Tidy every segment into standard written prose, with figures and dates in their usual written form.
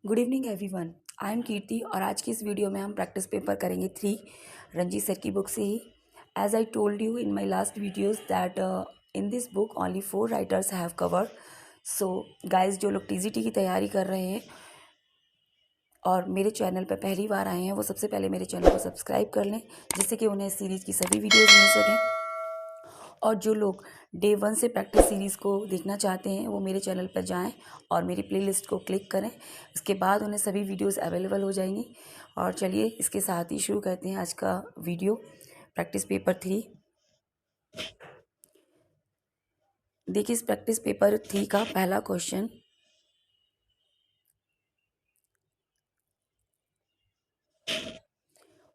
Good evening everyone. I am Kirti और आज की इस वीडियो में हम प्रैक्टिस पेपर करेंगे 3 रंजीत सर की बुक से ही। As I told you in my last videos that in this book only 4 writers have covered. So guys, जो लोग टीजीटी की तैयारी कर रहे हैं और मेरे चैनल पर पहली बार आए हैं वो सबसे पहले मेरे चैनल को सब्सक्राइब कर लें, जिससे कि उन्हें सीरीज़ की सभी वीडियोज़ मिल सकें। और जो लोग डे 1 से प्रैक्टिस सीरीज़ को देखना चाहते हैं वो मेरे चैनल पर जाएं और मेरी प्लेलिस्ट को क्लिक करें। इसके बाद उन्हें सभी वीडियोस अवेलेबल हो जाएंगी। और चलिए इसके साथ ही शुरू करते हैं आज का वीडियो। Practice paper 3। देखिए, इस प्रैक्टिस पेपर 3 का पहला question,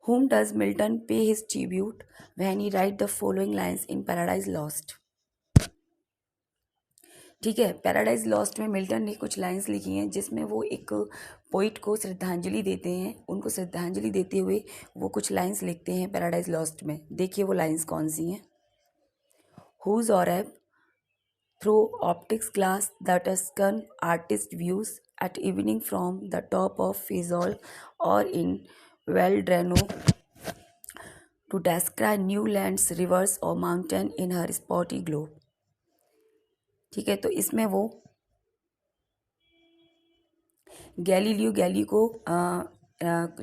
whom does Milton pay his tribute when he write the following lines in Paradise Lost? ठीक है, पैराडाइज लॉस्ट में मिल्टन ने कुछ लाइंस लिखी हैं जिसमें वो एक पोइट को श्रद्धांजलि देते हैं। उनको श्रद्धांजलि देते हुए वो कुछ लाइंस लिखते हैं पैराडाइज लॉस्ट में। देखिए वो लाइंस कौन सी हैं। Whose orb through optics glass the Tuscan artist views at evening from the top of Fiesole or in Valdarno to descry new lands rivers or mountains in her spotty globe. ठीक है, तो इसमें वो Galileo गैली को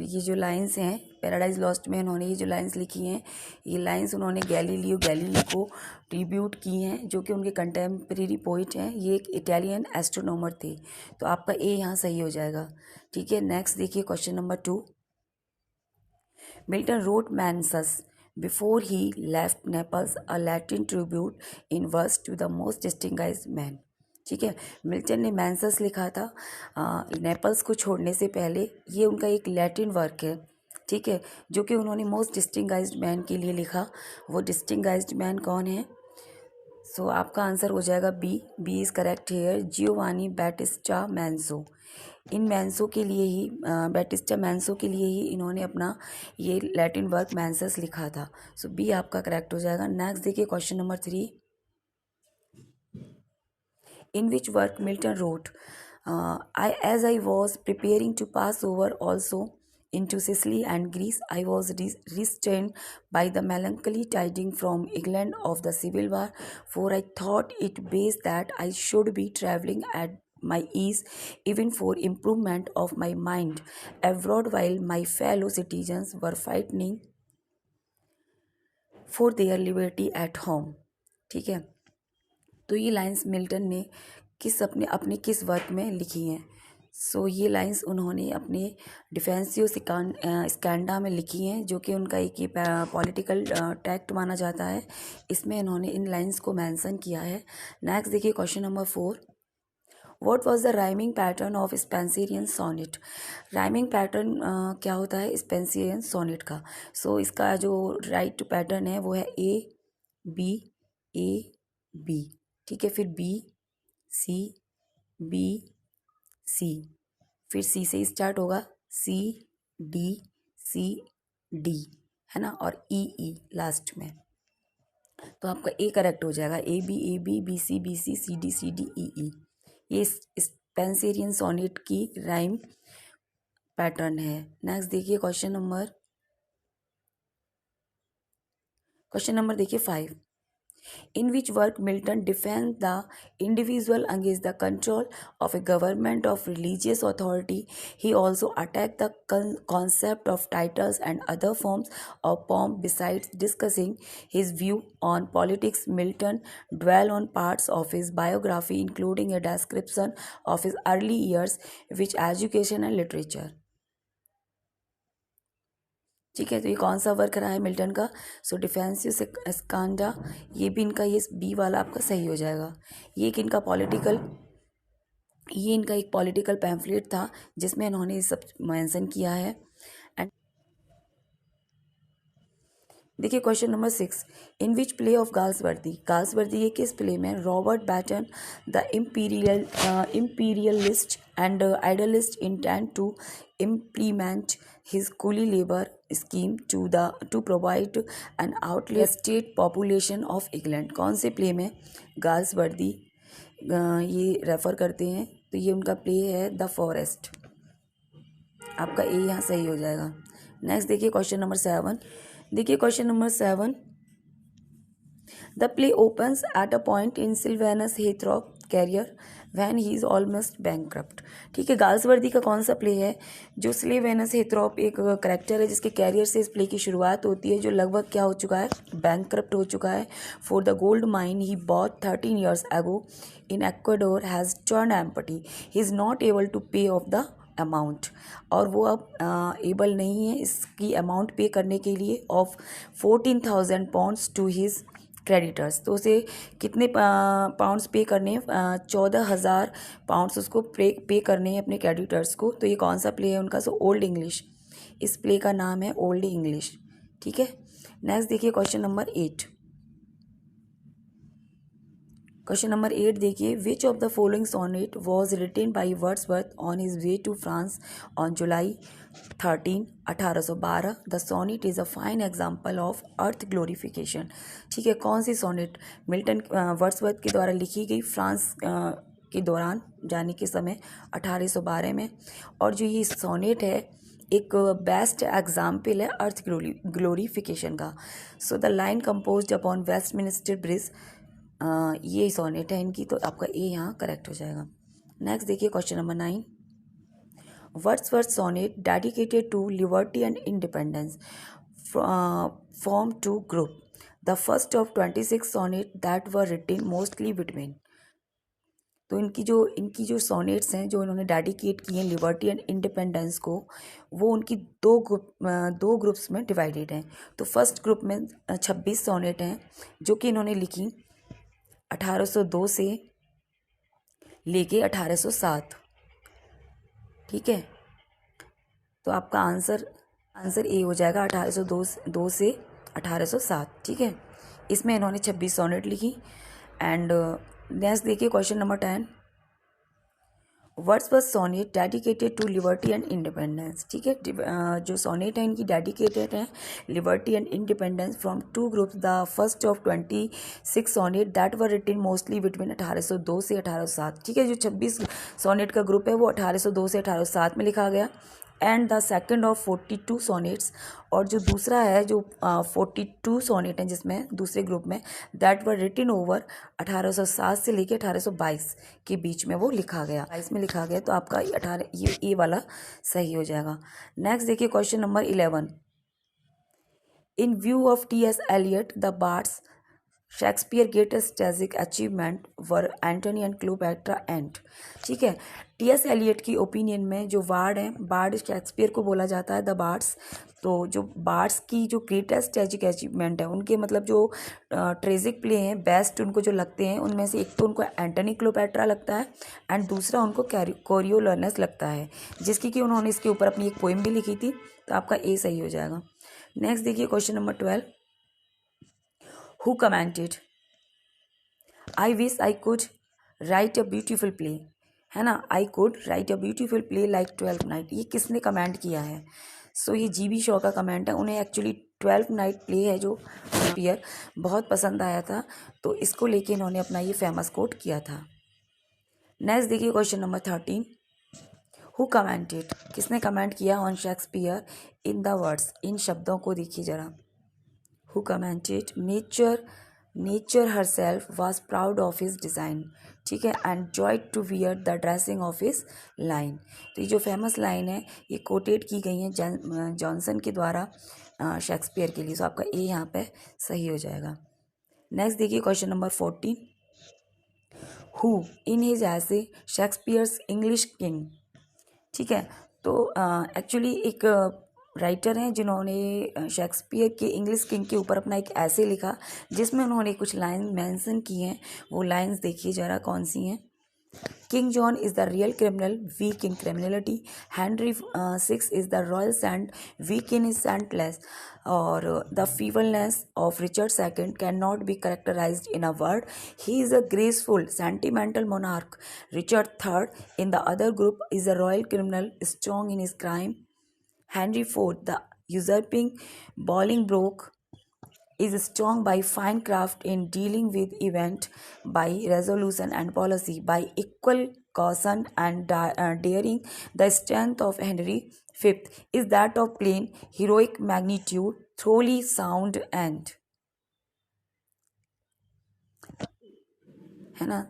ये जो lines हैं paradise lost में उन्होंने ये जो लाइंस लिखी हैं, ये लाइंस उन्होंने गैलीलियो गैलीली को ट्रिब्यूट की हैं, जो कि उनके कंटेम्प्रेरी पोइट हैं। ये एक इटालियन एस्ट्रोनॉमर थे। तो आपका ए यहाँ सही हो जाएगा। ठीक है, नेक्स्ट देखिए question number 2। Milton wrote Mansus before he left Naples a Latin tribute in verse to the most distinguished man. ठीक है, मिल्टन ने मैंसस लिखा था नेपल्स को छोड़ने से पहले। ये उनका एक लैटिन वर्क है। ठीक है, जो कि उन्होंने मोस्ट डिस्टिंग्विश्ड मैन के लिए लिखा। वो डिस्टिंग्विश्ड मैन कौन है? सो आपका आंसर हो जाएगा B. B is correct here, Giovanni Battista Manso. इन मैंसो के लिए ही बैटिस्टा मैंसो के लिए ही इन्होंने अपना ये लैटिन वर्क मैंसस लिखा था। सो बी आपका करेक्ट हो जाएगा। नेक्स्ट देखिए question number 3। In which work Milton wrote, as I was preparing to pass over also into Sicily and Greece, I was restrained by the melancholy tidings from England of the Civil War, for I thought it best that I should be travelling at my ease, even for improvement of my mind, abroad while my fellow citizens were fighting for their liberty at home. ठीक है, तो ये lines Milton ने अपने किस work में लिखी हैं? सो ये लाइंस उन्होंने अपने डिफेंसियो स्कैंडा में लिखी हैं, जो कि उनका एक पॉलिटिकल टैक्ट माना जाता है। इसमें इन्होंने इन लाइंस को मेंशन किया है। नेक्स्ट देखिए question number 4। What was the rhyming pattern of Spenserian sonnet? Rhyming pattern क्या होता है स्पेंसियन सोनेट का? सो इसका जो राइट पैटर्न है वो है ए बी ए बी। ठीक है, फिर बी सी बी सी, फिर सी से स्टार्ट होगा, सी डी है ना, और ई लास्ट में। तो आपका ए करेक्ट हो जाएगा। A B C D E. ये स्पेंसियन सोनेट की राइम पैटर्न है। नेक्स्ट देखिए क्वेश्चन नंबर देखिए 5। In which work Milton defends the individual against the control of a government of religious authority. He also attacked the concept of titles and other forms of pomp. Besides discussing his view on politics, Milton dwell on parts of his biography, including a description of his early years, which education and literature. ठीक है, तो ये कौन सा work रहा है Milton का? सो defensive स्कांडा। ये भी इनका, ये बी वाला आपका सही हो जाएगा। ये इनका एक पॉलिटिकल पैम्फलेट था जिसमें इन्होंने ये सब मेंशन किया है। एंड देखिए question number 6। In which play of Galsworthy ये किस प्ले में Robert Batten the imperialist and idealist intend to implement his coolie labor scheme to provide an outlet state population of England? कौन से play में Galsworthy ये refer करते हैं? तो ये उनका प्ले है द फॉरेस्ट। आपका ए यहाँ सही हो जाएगा। नेक्स्ट देखिए क्वेश्चन नंबर 7। देखिए question number 7, the play opens at a point in Sylvanus Heythorp career when he is almost bankrupt. ठीक है, गाल्सवर्दी का कौन सा प्ले है? जो सिल्वेनस हेथ्रॉप एक करेक्टर है जिसके कैरियर से इस प्ले की शुरुआत होती है, जो लगभग क्या हो चुका है, बैंकक्रप्ट हो चुका है। For the gold mine he bought 13 years ago in Ecuador has turn empty, he is not able to pay off the amount. और वो अब एबल नहीं है इसकी अमाउंट पे करने के लिए off 14,000 pounds to his creditors. तो उसे कितने पाउंड्स पे करने? 14,000 पाउंड्स उसको पे करने हैं अपने क्रेडिटर्स को। तो ये कौन सा प्ले है उनका? सो ओल्ड इंग्लिश, इस प्ले का नाम है ओल्ड इंग्लिश। ठीक है, नेक्स्ट देखिए क्वेश्चन नंबर 8। क्वेश्चन नंबर 8 देखिए, which of the following sonnet was written by Wordsworth on his way to France on July 13, 1812। The sonnet is a fine example of earth glorification. ठीक है, कौन सी sonnet Milton Wordsworth के द्वारा लिखी गई France के दौरान जाने के समय 1812 में? और जो ये सोनेट है एक बेस्ट एग्जाम्पल है अर्थ ग्लोरिफिकेशन का। So the line composed upon Westminster bridge, ये सोनेट है इनकी। तो आपका ए यहाँ करेक्ट हो जाएगा। नेक्स्ट देखिए question number 9, Wordsworth sonnet dedicated to liberty and independence form two group, the first of 26 sonnet that were written mostly between. तो इनकी जो सोनेट्स हैं जो इन्होंने डेडिकेट किए हैं लिबर्टी एंड इंडिपेंडेंस को, वो उनकी दो ग्रुप्स में डिवाइडेड हैं। तो फर्स्ट ग्रुप में 26 सोनेट हैं जो कि इन्होंने लिखी 1802 से लेके 1807। ठीक है, तो आपका आंसर ए हो जाएगा 1802 से 1807। ठीक है, इसमें इन्होंने 26 सोनेट लिखी। एंड नेक्स्ट देखिए question number 10, Wordsworth sonnet dedicated to liberty and independence. ठीक है, जो सोनेट है इनकी डेडिकेटेड है liberty and independence from two groups, the first of 26 sonnet that were written mostly between 1802 से 1807। ठीक है, जो 26 सोनेट का ग्रुप है वो 1802 से 1807 में लिखा गया। And the second of 42 sonnets, और जो दूसरा है जो 42 सोनेट हैं जिसमें दूसरे ग्रुप में, दैट वर रिटन ओवर 1807 से लेके 1822 के बीच में वो लिखा गया, 22 में लिखा गया। तो आपका 18 ये ए वाला सही हो जाएगा। नेक्स्ट देखिए question number 11, in view of T.S. Eliot the birds Shakespeare greatest tragic achievement were Antony and Cleopatra and. ठीक है, T.S. एलियट की ओपिनियन में जो वार्ड हैं, बार्ड शेक्सपियर को बोला जाता है द बार्ड्स। तो जो बार्ड्स की जो ग्रेटेस्ट ट्रेजिक अचीवमेंट है, उनके मतलब जो ट्रेजिक प्ले हैं बेस्ट उनको जो लगते हैं, उनमें से एक तो उनको एंटनी क्लियोपेट्रा लगता है एंड दूसरा उनको कोरियोलनस लगता है, जिसकी कि उन्होंने इसके ऊपर अपनी एक पोइम भी लिखी थी। तो आपका ए सही हो जाएगा। नेक्स्ट देखिए question number 12, who commented I wish I could write a beautiful play, है ना, I could write a beautiful play like 12th night. ये किसने कमेंट किया है? सो ये GB शॉ का कमेंट है। उन्हें एक्चुअली 12th नाइट प्ले है जो शेक्सपियर बहुत पसंद आया था, तो इसको लेके इन्होंने अपना ये फेमस कोट किया था। नेक्स्ट देखिए क्वेश्चन नंबर 13, हु कमेंटेड, किसने कमेंट किया on Shakespeare in the words, इन शब्दों को देखिए जरा। Who commented, nature herself was proud of his design। ठीक है, and joyed to wear the dressing of his line। तो ये जो फेमस लाइन है ये कोटेड की गई है जॉनसन के द्वारा शेक्सपियर के लिए। तो आपका ए यहाँ पे सही हो जाएगा। नेक्स्ट देखिए question number 14, who in his ऐसे शेक्सपियर्स इंग्लिश किंग। ठीक है, तो एक्चुअली एक राइटर हैं जिन्होंने शेक्सपियर के इंग्लिश किंग के ऊपर अपना एक ऐसे लिखा जिसमें उन्होंने कुछ लाइन मेंशन की हैं। वो लाइंस देखिए ज़रा कौन सी हैं। King John is the real criminal, weak in criminality. Henry Six is the royal saint, weak in is saintless. और the feebleness of Richard Second can not be characterized in a word, he is a graceful sentimental monarch. Richard Third in the other group is a royal criminal, strong in his crime. Henry IV, the usurping Bolingbroke, is strong by fine craft in dealing with event, by resolution and policy, by equal caution and daring. The strength of Henry Fifth is that of plain heroic magnitude, thoroughly sound and, है ना,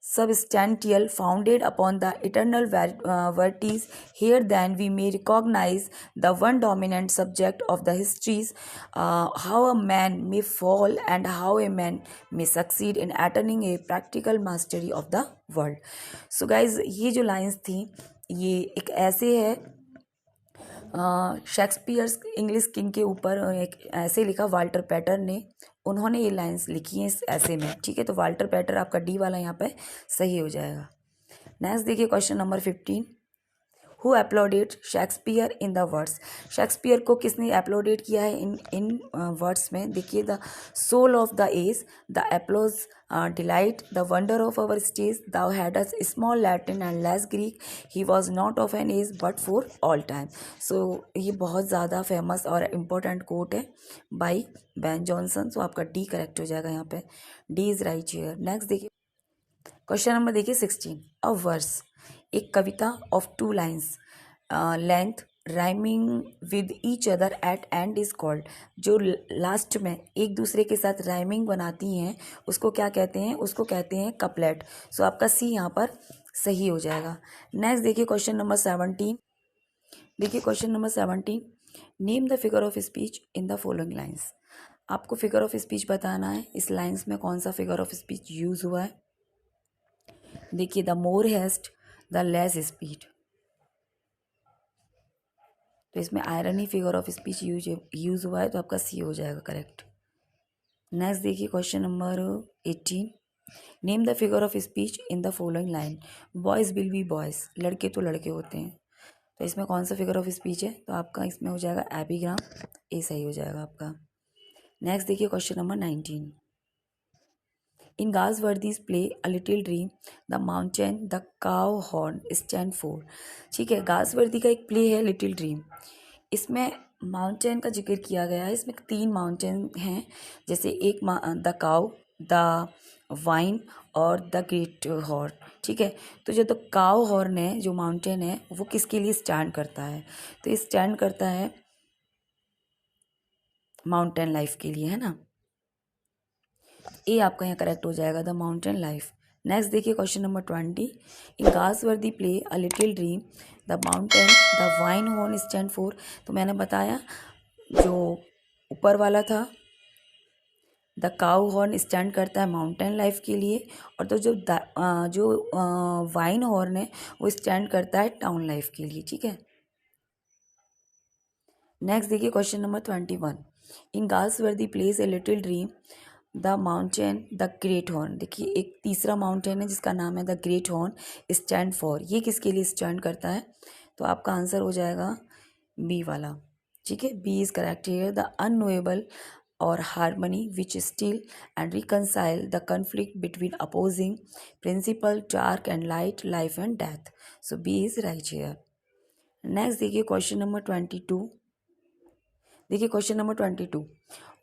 substantial, founded upon the eternal verities. Here then we may recognize the one dominant subject of the histories, how a man may fall and how a man may succeed in attaining a practical mastery of the world. So guys, ये जो lines थी ये एक ऐसे है Shakespeare's English king के ऊपर एक ऐसे लिखा वाल्टर पैटर ने, उन्होंने ये लाइंस लिखी हैं इस ऐसे में, ठीक है। तो वाल्टर पैटर आपका डी वाला यहाँ पे सही हो जाएगा। नेक्स्ट देखिए question number 15, who applauded Shakespeare in the words. Shakespeare को किसने अपलोडेड किया है इन वर्ड्स में? देखिए, the soul of the age, the applause delight, the wonder of our stage, thou hadst small Latin and less Greek, he was not of an age but for all time. So ये बहुत ज़्यादा famous और important quote है by Ben Jonson. So आपका D correct हो जाएगा यहाँ पे, D is right here. Next देखिए क्वेश्चन नंबर देखिए 16, अ वर्स, एक कविता of 2 lines length rhyming with each other at end is called. जो लास्ट में एक दूसरे के साथ राइमिंग बनाती हैं उसको क्या कहते हैं? उसको कहते हैं कपलेट। सो आपका सी यहाँ पर सही हो जाएगा। नेक्स्ट देखिए क्वेश्चन नंबर 17, देखिए question number 17, name the figure of speech in the following lines. आपको फिगर ऑफ स्पीच बताना है, इस लाइन्स में कौन सा फिगर ऑफ स्पीच यूज हुआ है। देखिए, the more haste the less speed, तो इसमें irony figure of speech use हुआ है, तो आपका सी हो जाएगा करेक्ट। नेक्स्ट देखिए question number 18, name the figure of speech in the following line. Boys will be boys, लड़के तो लड़के होते हैं, तो इसमें कौन सा फिगर ऑफ स्पीच है? तो आपका इसमें हो जाएगा एपिग्राम, ए सही हो जाएगा आपका। नेक्स्ट देखिए question number 19, in Galsworthy's play a little dream the mountain the cow horn stand for. ठीक है, गाल्सवर्दी का एक प्ले है लिटिल ड्रीम, इसमें माउंटेन का जिक्र किया गया है। इसमें 3 माउंटेन हैं, जैसे एक द काउ, द वाइन और द ग्रेट हॉर्न। ठीक है, तो जो द काउ हॉर्न है, जो माउंटेन है, वो किसके लिए स्टैंड करता है? तो ये स्टैंड करता है माउंटेन लाइफ के लिए, है ना। ए आपका यहाँ करेक्ट हो जाएगा, द माउंटेन लाइफ। नेक्स्ट देखिए question number 20, in Galsworthy play a little dream the mountain the wine horn stand for. तो मैंने बताया जो ऊपर वाला था द काउ हॉर्न स्टैंड करता है माउंटेन लाइफ के लिए, और तो जो वाइन हॉर्न है वो स्टैंड करता है टाउन लाइफ के लिए। ठीक है, नेक्स्ट देखिए question number 21, in Galsworthy place a little dream the mountain the great horn. देखिए, एक तीसरा माउंटेन है जिसका नाम है the great horn stand for, ये किसके लिए स्टैंड करता है? तो आपका आंसर हो जाएगा बी वाला। ठीक है, B is correct here, the unknowable or harmony which still and reconcile the conflict between opposing principle dark and light, life and death. So B is right here. Next देखिए question number 22, देखिए question number 22,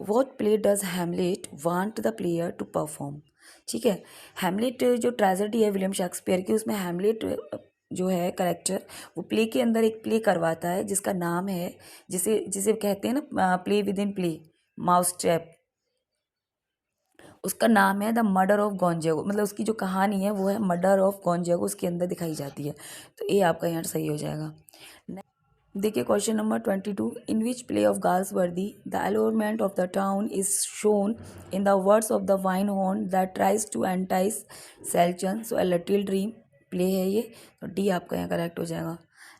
what play does Hamlet want the player to perform. ठीक है, Hamlet जो tragedy है William Shakespeare की, उसमें Hamlet जो है करेक्टर, वो प्ले के अंदर एक प्ले करवाता है जिसका नाम है, जिसे जिसे कहते हैं ना play with in play, mouse trap. उसका नाम है द मर्डर ऑफ गॉन्जेगो, मतलब उसकी जो कहानी है वो है मर्डर ऑफ गॉन्जेगो, उसके अंदर दिखाई जाती है। तो ये आपका यहाँ सही हो जाएगा। देखिए question number 22, in which play of Galsworthy the allurement of the town is shown in the words of the wine horn that tries to entice Seelchen. So a little dream play है ये, तो D आपका यहाँ correct हो जाएगा।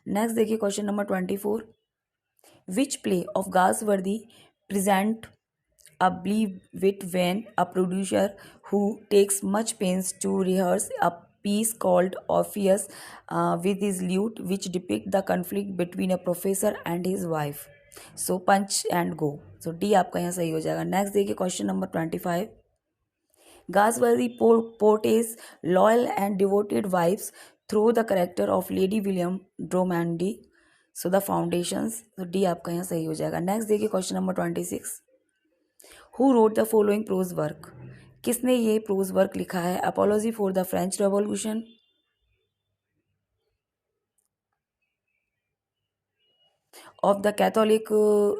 Next देखिए question number 24, which play of Galsworthy present a believe it when a producer who takes much pains to rehearse a piece called Orpheus with his lute, which depict the conflict between a professor and his wife. So punch and go. So D आपका यहाँ सही हो जाएगा। Next देखिए question number 25, Gasworthy portrays loyal and devoted wives through the character of Lady William Dromandy. So the foundations. So D आपका यहाँ सही हो जाएगा। नेक्स्ट देखिए question number 26, who wrote the following prose work. किसने ये प्रोज वर्क लिखा है? Apology for the French Revolution, of the Catholic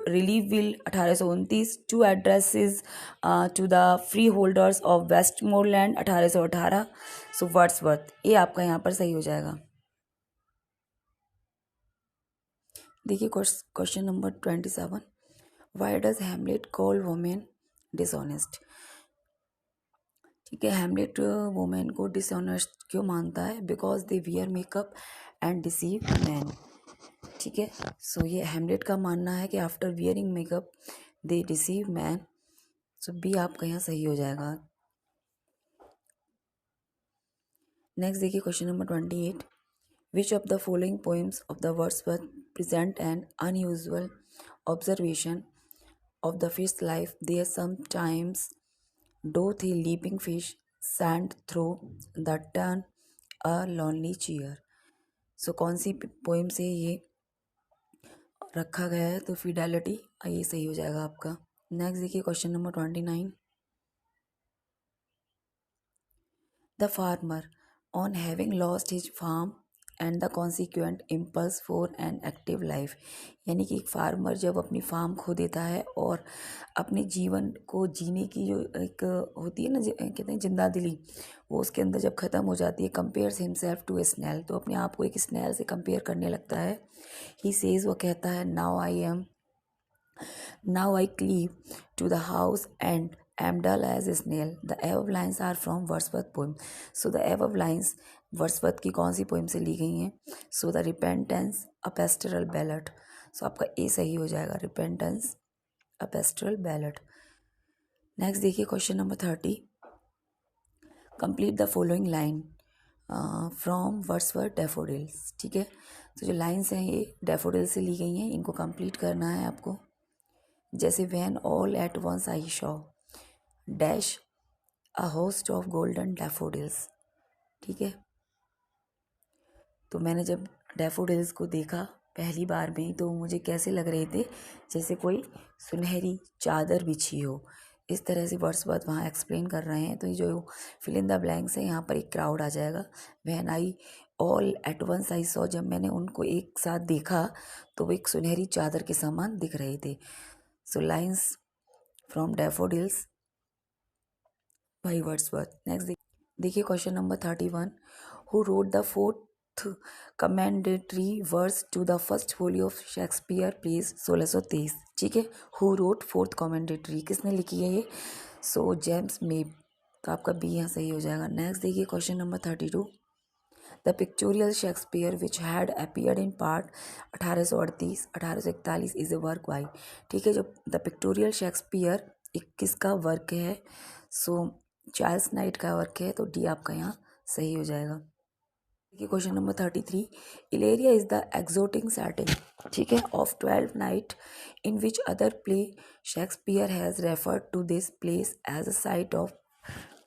relief bill 1829 two addresses to the freeholders of Westmoreland 1818। So Wordsworth, ये आपका यहाँ पर सही हो जाएगा। देखिए question number 27, why does Hamlet call women dishonest. ठीक है, हैमलेट वुमेन को डिसऑनेस्ट क्यों मानता है? Because they wear makeup and deceive man. ठीक है, सो ये हैमलेट का मानना है कि आफ्टर वियरिंग मेकअप दे डिसीव मैन। सो बी आपका यहाँ सही हो जाएगा। नेक्स्ट देखिए question number 28, which of the following poems of the Wordsworth present N unusual observation of the fish life there sometimes doth a leaping fish sand through the turn a lonely cheer। सो कौन सी poem से ये रखा गया है? तो Fidelity, ये सही हो जाएगा आपका। नेक्स्ट देखिए question number 29, the farmer on having lost his farm and the consequent impulse for an active life. यानी कि एक फार्मर जब अपनी फार्म खो देता है और अपने जीवन को जीने की जो एक होती है ना, कहते हैं जिंदा दिली, वो उसके अंदर जब ख़त्म हो जाती है, compares himself to a snail, तो अपने आप को एक स्नैल से कंपेयर करने लगता है। ही सेज, वो कहता है, now I cleave to the house and am dull as a snail। The above lines are from Wordsworth poem। So the above lines Wordsworth की कौन सी पोएम से ली गई हैं? So the Repentance a pastoral ballad. So आपका A सही हो जाएगा, Repentance a pastoral ballad. Next देखिए question number 30, complete the following line from Wordsworth Daffodils. ठीक है, तो जो लाइन्स हैं ये डैफोडिल से ली गई हैं, इनको कंप्लीट करना है आपको। जैसे when all at once I saw dash a host of golden daffodils. ठीक है, तो मैंने जब डैफोडिल्स को देखा पहली बार में ही, तो मुझे कैसे लग रहे थे? जैसे कोई सुनहरी चादर बिछी हो। इस तरह से वर्ड्सवर्थ वहाँ एक्सप्लेन कर रहे हैं। तो ये जो फिल इन द ब्लैंक्स है, यहाँ पर एक क्राउड आ जाएगा। When I all at once I saw, जब मैंने उनको एक साथ देखा तो वो एक सुनहरी चादर के समान दिख रहे थे। So lines from Daffodils by Wordsworth. Next देखिए question number 31, who wrote the fourth commendatory verse to the first folio of Shakespeare plays 1623। ठीक है, हु रोट फोर्थ कमेंडेटरी, किसने लिखी है ये? So James Mabbe. तो आपका बी यहाँ सही हो जाएगा। नेक्स्ट देखिए question number 32, the pictorial Shakespeare which had appeared in part 1838 1841 is a work by. ठीक है, जो द पिक्टोरियल शेक्सपियर एक किसका वर्क है? सो चार्ल्स नाइट का वर्क है। तो डी आपका यहाँ सही हो जाएगा। देखिए question number 33, Illyria is the exotic setting, ठीक है, of 12th night in which other play Shakespeare has referred to this place as a site of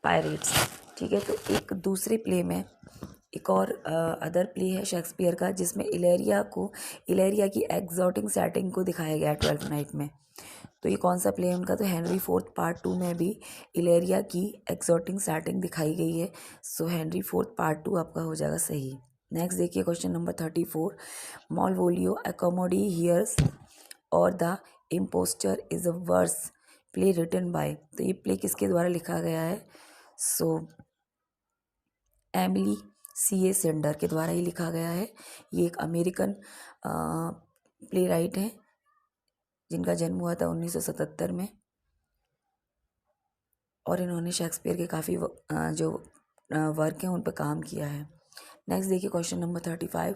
pirates. ठीक है, तो एक दूसरे प्ले में एक और अदर प्ले है शेक्सपियर का जिसमें इलेरिया की एक्सोटिंग सेटिंग को दिखाया गया है 12th नाइट में। तो ये कौन सा प्ले है उनका? तो हेनरी फोर्थ पार्ट 2 में भी इलेरिया की एक्सोटिंग सेटिंग दिखाई गई है। सो हेनरी फोर्थ पार्ट 2 आपका हो जाएगा सही। नेक्स्ट देखिए question number 34, Malvolio a comedy hears or the impostor is a verse play written by. तो ये प्ले किसके द्वारा लिखा गया है? सो एमिली सी ए सेंडर के द्वारा ही लिखा गया है। ये एक अमेरिकन प्ले राइट हैं जिनका जन्म हुआ था 1977 में, और इन्होंने शेक्सपियर के काफ़ी जो वर्क हैं उन पर काम किया है। नेक्स्ट देखिए question number 35,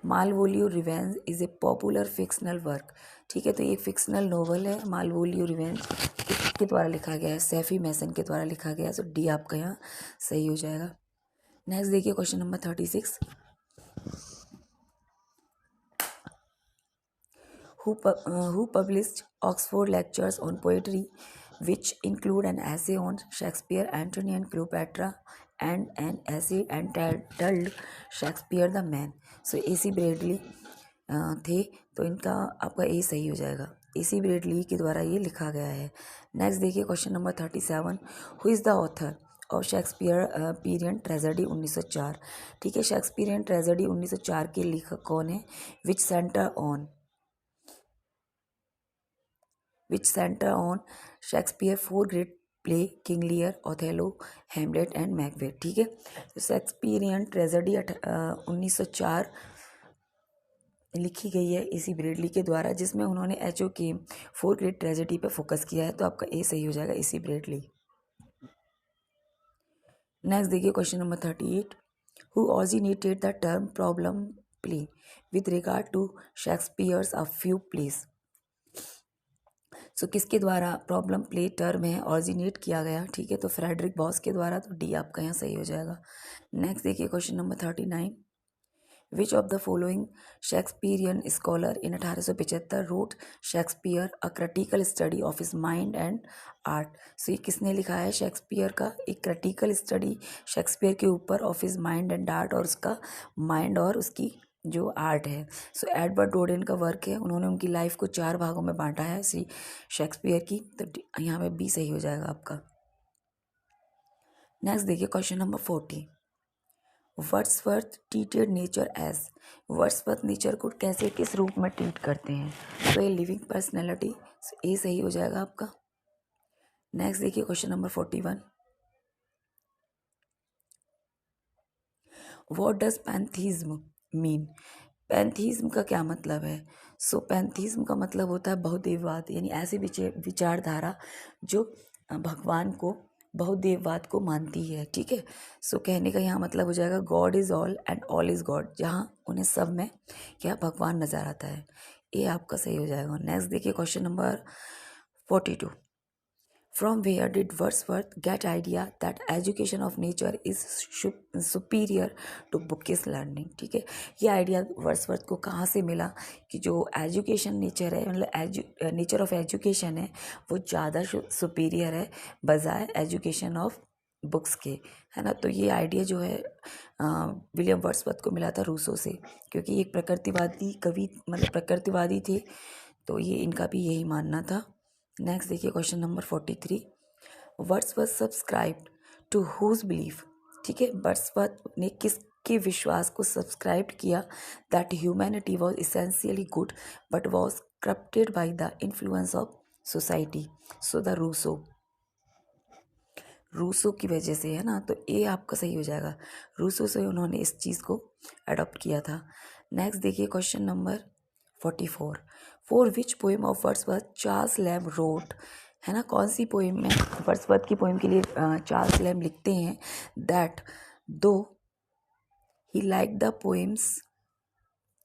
Malvolio revenge is a popular fictional work. ठीक है, तो ये फिक्शनल नोवेल है। मालवोलियो रिवेंज किसके द्वारा लिखा गया है? सैफी मैसन के द्वारा लिखा गया है। सो डी आपका यहाँ सही हो जाएगा। नेक्स्ट देखिए question number 36, who published Oxford Lectures on Poetry, which include an essay on Shakespeare, Antony and Cleopatra, and an essay entitled Shakespeare the Man। So AC Bradley थे, तो इनका आपका ए सही हो जाएगा। AC ब्रेडली के द्वारा ये लिखा गया है। नेक्स्ट देखिए question number 37, who is the author of Shakespeare period tragedy 1904। ठीक है, शेक्सपियरियन ट्रेजेडी 1904 के लेखक कौन है? विच centre on which centre on Shakespeare four great play King Lear, Othello, Hamlet and Macbeth. ठीक है, तो शेक्सपियरियन ट्रेजेडी 1904 लिखी गई है इसी ब्रेडली के द्वारा, जिसमें उन्होंने एचओ के फोर ग्रेट ट्रेजेडी पे फोकस किया है। तो आपका ए सही हो जाएगा, इसी ब्रेडली। नेक्स्ट देखिए question number 38, who originated the term problem play with regard to Shakespeare's a few plays. So किसके द्वारा प्रॉब्लम प्ले टर्म है ऑरिजिनेट किया गया? ठीक है, तो फ्रेडरिक बॉस के द्वारा। तो डी आपका यहाँ सही हो जाएगा। नेक्स्ट देखिए question number 39, which of the following Shakespearean scholar in 1875 wrote Shakespeare a critical study of his mind and art. So ये किसने लिखा है शेक्सपियर का एक क्रिटिकल स्टडी शेक्सपियर के ऊपर of his mind and art, और उसका माइंड और उसकी जो आर्ट है। सो एडवर्ड डोडेन का वर्क है, उन्होंने उनकी लाइफ को 4 भागों में बांटा है श्री शेक्सपियर की। तो यहाँ पे बी सही हो जाएगा आपका। नेक्स्ट देखिए question number 40, Wordsworth treated nature as. Wordsworth nature को कैसे किस रूप में ट्रीट करते हैं? तो ये लिविंग पर्सनैलिटी। ए सही हो जाएगा आपका। नेक्स्ट देखिए question number 41, what does pantheism mean. Pantheism का क्या मतलब है? सो पैंथीज्म का मतलब होता है बहुदेववाद, यानी ऐसी विचारधारा जो भगवान को बहुदेववाद को मानती है। ठीक है, सो कहने का यहाँ मतलब हो जाएगा God is all and all is God, जहाँ उन्हें सब में क्या भगवान नजर आता है। ये आपका सही हो जाएगा। नेक्स्ट देखिए question number 42, from where did Wordsworth get idea that education of nature is superior to bookish learning। ठीक है, ये आइडिया वर्ड्सवर्थ को कहाँ से मिला कि जो एजुकेशन नेचर है, मतलब नेचर ऑफ एजुकेशन है वो ज़्यादा सुपीरियर है बजाय एजुकेशन ऑफ बुक्स के, है ना। तो ये आइडिया जो है विलियम वर्ड्सवर्थ को मिला था रूसो से, क्योंकि एक प्रकृतिवादी कवि मतलब प्रकृतिवादी थे, तो ये इनका भी यही मानना था। नेक्स्ट देखिए question number 43, Wordsworth subscribed to whose belief. ठीक है, वर्ड्सवर्थ ने किसके विश्वास को सब्सक्राइब किया? That humanity was essentially good but was corrupted by the influence of society. So the Rousseau की वजह से, है ना। तो ए आपका सही हो जाएगा, रूसो से उन्होंने इस चीज़ को अडॉप्ट किया था। नेक्स्ट देखिए question number 44, for which poem of Wordsworth Charles Lamb wrote. है ना, कौन सी पोएम में वर्ड्सवर्थ की पोएम के लिए चार्ल्स लैम्ब लिखते हैं that though he like the poem's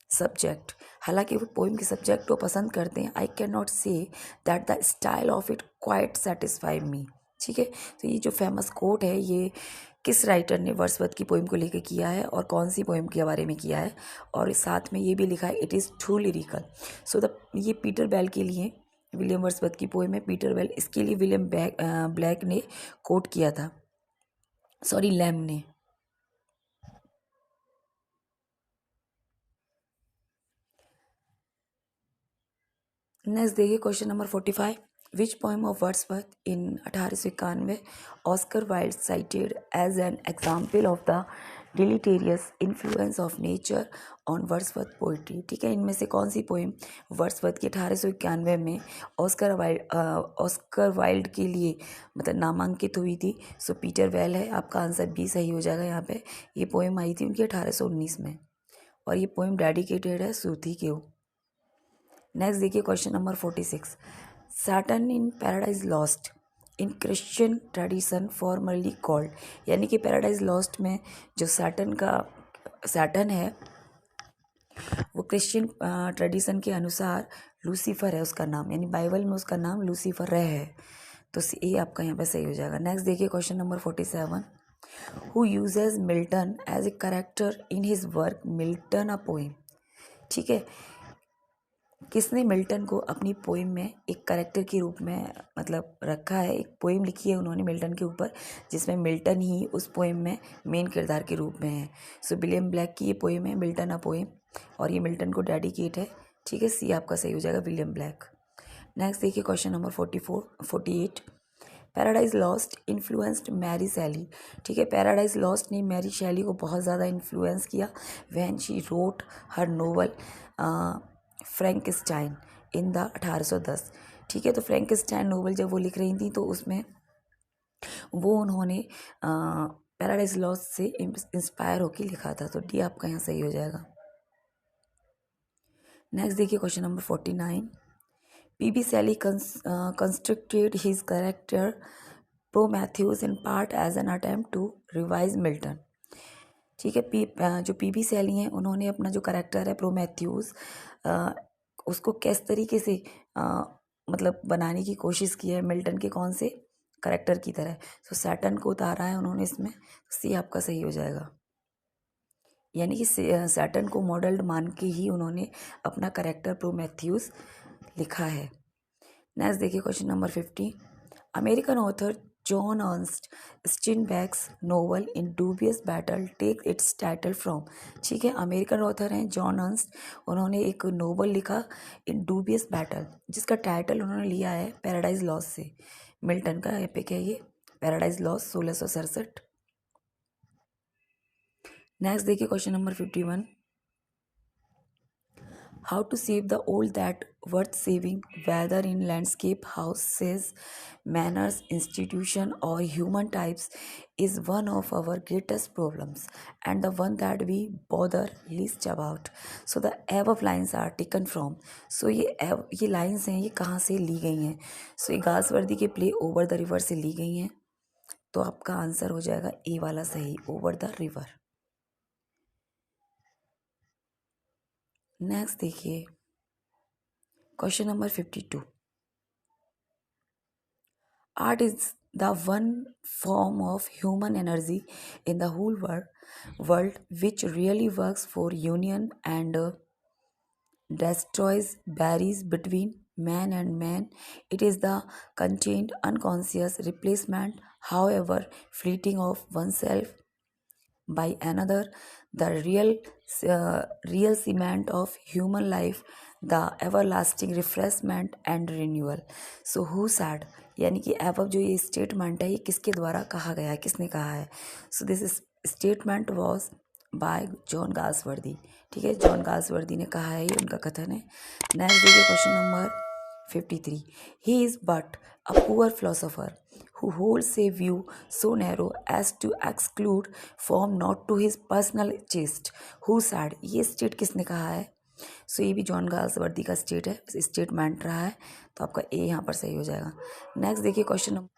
subject, हालांकि वो पोएम के सब्जेक्ट को पसंद करते हैं, I can not say that the style of it quite satisfy me. ठीक है, तो ये जो फेमस कोट है ये किस राइटर ने वर्ड्सवर्थ की पोएम को लेकर किया है और कौन सी पोएम के बारे में किया है, और साथ में ये भी लिखा है it is true lyrical. So ये पीटर बेल के लिए विलियम वर्ड्सवर्थ की पोएम है, पीटर बेल, इसके लिए विलियम ब्लैक ने कोट किया था, सॉरी लैम्ब ने। नेक्स्ट देखिए question number 45, which poem of Wordsworth in 1891 Oscar Wilde cited as an example of the deleterious influence of nature on Wordsworth poetry. ठीक है, इनमें से कौन सी पोएम वर्ड्सवर्थ की 1891 में ऑस्कर वाइल्ड के लिए मतलब नामांकित हुई थी? सो पीटर वेल है, आपका आंसर बी सही हो जाएगा यहाँ पे। ये पोएम आई थी उनकी 1819 में, और ये पोएम डेडिकेटेड है सूथी के। नेक्स्ट देखिए question number 46, Saturn in paradise lost in Christian tradition formally called. यानी कि पैराडाइज लॉस्ट में जो सैटर्न है वो क्रिश्चियन ट्रेडिशन के अनुसार लूसीफर है उसका नाम, यानी बाइबल में उसका नाम लूसीफर है। तो ये आपका यहाँ पे सही हो जाएगा। नेक्स्ट देखिए question number 47, who uses Milton as a character in his work Milton a poem. ठीक है, किसने मिल्टन को अपनी पोएम में एक कैरेक्टर के रूप में मतलब रखा है? एक पोएम लिखी है उन्होंने मिल्टन के ऊपर, जिसमें मिल्टन ही उस पोएम में मेन किरदार के रूप में है। सो विलियम ब्लैक की ये पोएम है मिल्टन अ पोएम, और ये मिल्टन को डेडिकेट है। ठीक है, सी आपका सही हो जाएगा, विलियम ब्लैक। नेक्स्ट देखिए question number 48, Paradise Lost influenced Mary Shelley. ठीक है, पैराडाइज लॉस्ट ने मैरी शैली को बहुत ज़्यादा इन्फ्लुएंस किया when she wrote her novel Frankenstein in the 1810। ठीक है। तो फ्रैंकेनस्टाइन नोवेल जब वो लिख रही थी तो उसमें वो उन्होंने पैराडाइज लॉस्ट से इंस्पायर होकर लिखा था। तो डी आपका यहाँ सही हो जाएगा। नेक्स्ट देखिए question number 49। PB Shelley constructed his character Prometheus in part as an attempt to revise Milton। ठीक है। जो पीबी शैली हैं उन्होंने अपना जो करेक्टर है प्रोमेथ्यूस उसको किस तरीके से मतलब बनाने की कोशिश की है मिल्टन के कौन से करेक्टर की तरह। तो सैटर्न को उतारा है उन्होंने इसमें। सी आपका सही हो जाएगा। यानी कि सैटर्न को मॉडल्ड मान के ही उन्होंने अपना करेक्टर प्रोमेथ्यूस लिखा है। नेक्स्ट देखिए question number 50। American author John Ernst Steinbeck's novel in dubious battle take its title from. ठीक है। अमेरिकन ऑथर हैं जॉन अर्नस्ट। उन्होंने एक नोवेल लिखा इन डूबियस बैटल जिसका टाइटल उन्होंने लिया है पैराडाइज लॉस्ट से। मिल्टन का एपिक है ये पैराडाइज लॉस्ट 1667। नेक्स्ट देखिए question number 51। How to save the old that worth saving, whether in landscape, houses, manners, institution, or human types, is one of our greatest problems and the one that we bother least about. So the above lines are taken from. So ये lines हैं ये कहाँ से ली गई हैं। So ये गासवर्दी के प्ले ओवर द रिवर से ली गई हैं। तो आपका आंसर हो जाएगा ए वाला सही, ओवर द रिवर। नेक्स्ट देखिए question number 52। Art is the one form of human energy in the whole world which really works for union and destroys barriers between man and man. It is the contained unconscious replacement, however fleeting, of oneself by another, the real cement of human life, the everlasting refreshment and renewal. So who said, यानी कि above जो ये statement है ये किसके द्वारा कहा गया है, किसने कहा है। So this statement was by John Galsworthy. ठीक है। जॉन गाल्सवर्दी ने कहा है, ये उनका कथन है। नेक्स्ट देखिए question number 53। He is but a poor philosopher who holds a view so narrow as to exclude form not to his personal taste, who said। ये स्टेट किसने कहा है। सो ये भी जॉन गाल्सवर्दी का स्टेटमेंट रहा है। तो आपका ए यहाँ पर सही हो जाएगा। नेक्स्ट देखिए question number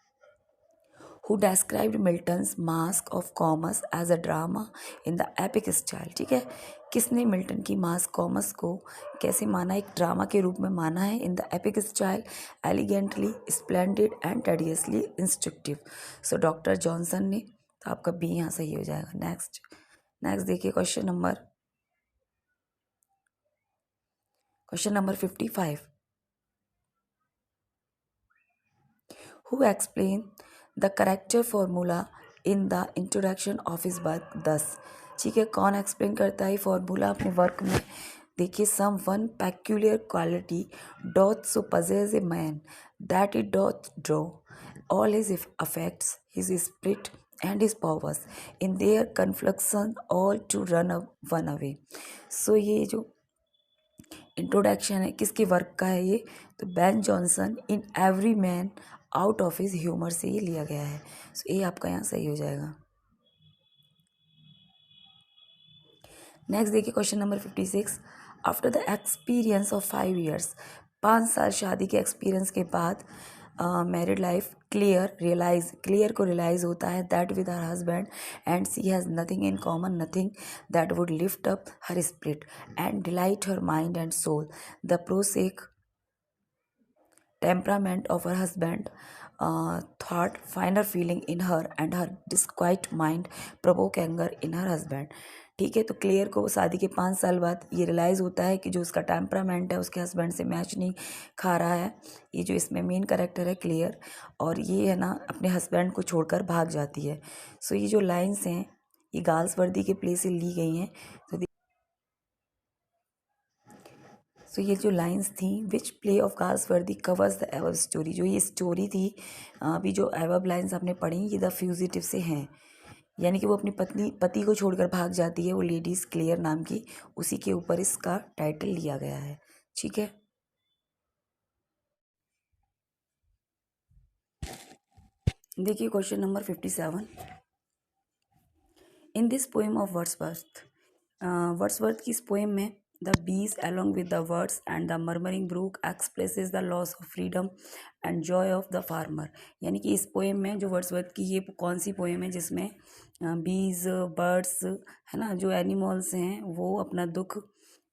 who described Milton's Mask of Commerce as a drama in the epic style। ठीक है। किसने मिल्टन की मास्क कॉमर्स को कैसे माना, एक ड्रामा के रूप में माना है। In the epic style, elegantly, splendid and tediously instructive. So doctor Johnson ने। तो आपका बी यहाँ सही हो जाएगा। नेक्स्ट देखिए question number 55। Who explained the character formula in the introduction of his work thus। ठीक है। कौन एक्सप्लेन करता है फॉर्मूला अपने वर्क में। देखिए, some one peculiar quality doth so possess a man that it doth draw all his effects, his spirit and his powers in their confluxion all to one away। सो ये जो introduction है किसके work का है ये, तो Ben Jonson in every man out of his humour से ये लिया गया है। सो ये आपका यहाँ सही हो जाएगा। नेक्स्ट देखिए question number 56। After the experience of 5 years, 5 साल शादी के एक्सपीरियंस के बाद मैरिड लाइफ, क्लियर को रियलाइज होता है that with her husband and she has nothing in common, nothing that would lift up her spirit and delight her mind and soul. The prosaic temperament of her husband thought finer feeling in her and her disquiet mind provoke anger in her husband। ठीक है। तो clear को शादी के 5 साल बाद ये realise होता है कि जो उसका टेम्परामेंट है उसके हस्बैंड से मैच नहीं खा रहा है। ये जो इसमें मेन कैरेक्टर है क्लियर, और ये है ना अपने हस्बैंड को छोड़कर भाग जाती है। सो ये जो लाइन्स हैं ये गाल्सवर्दी के प्ले से ली गई हैं। तो ये जो लाइंस थी, विच play of Galsworthy covers the above story, जो ये स्टोरी थी अभी जो एवब लाइंस आपने पढ़ी ये द फ्यूजिटिव से हैं। यानी कि वो अपनी पति को छोड़कर भाग जाती है, वो लेडीज़ क्लियर नाम की, उसी के ऊपर इसका टाइटल लिया गया है। ठीक है। देखिए question number 57। In this poem of Wordsworth, Wordsworth की इस पोएम में the bees along with the words and the murmuring brook expresses the loss of freedom and joy of the farmer। यानी कि इस पोएम में जो वर्ड्सवर्थ की ये कौन सी पोएम है जिसमें बीज, बर्ड्स, है ना, जो एनिमल्स हैं वो अपना दुख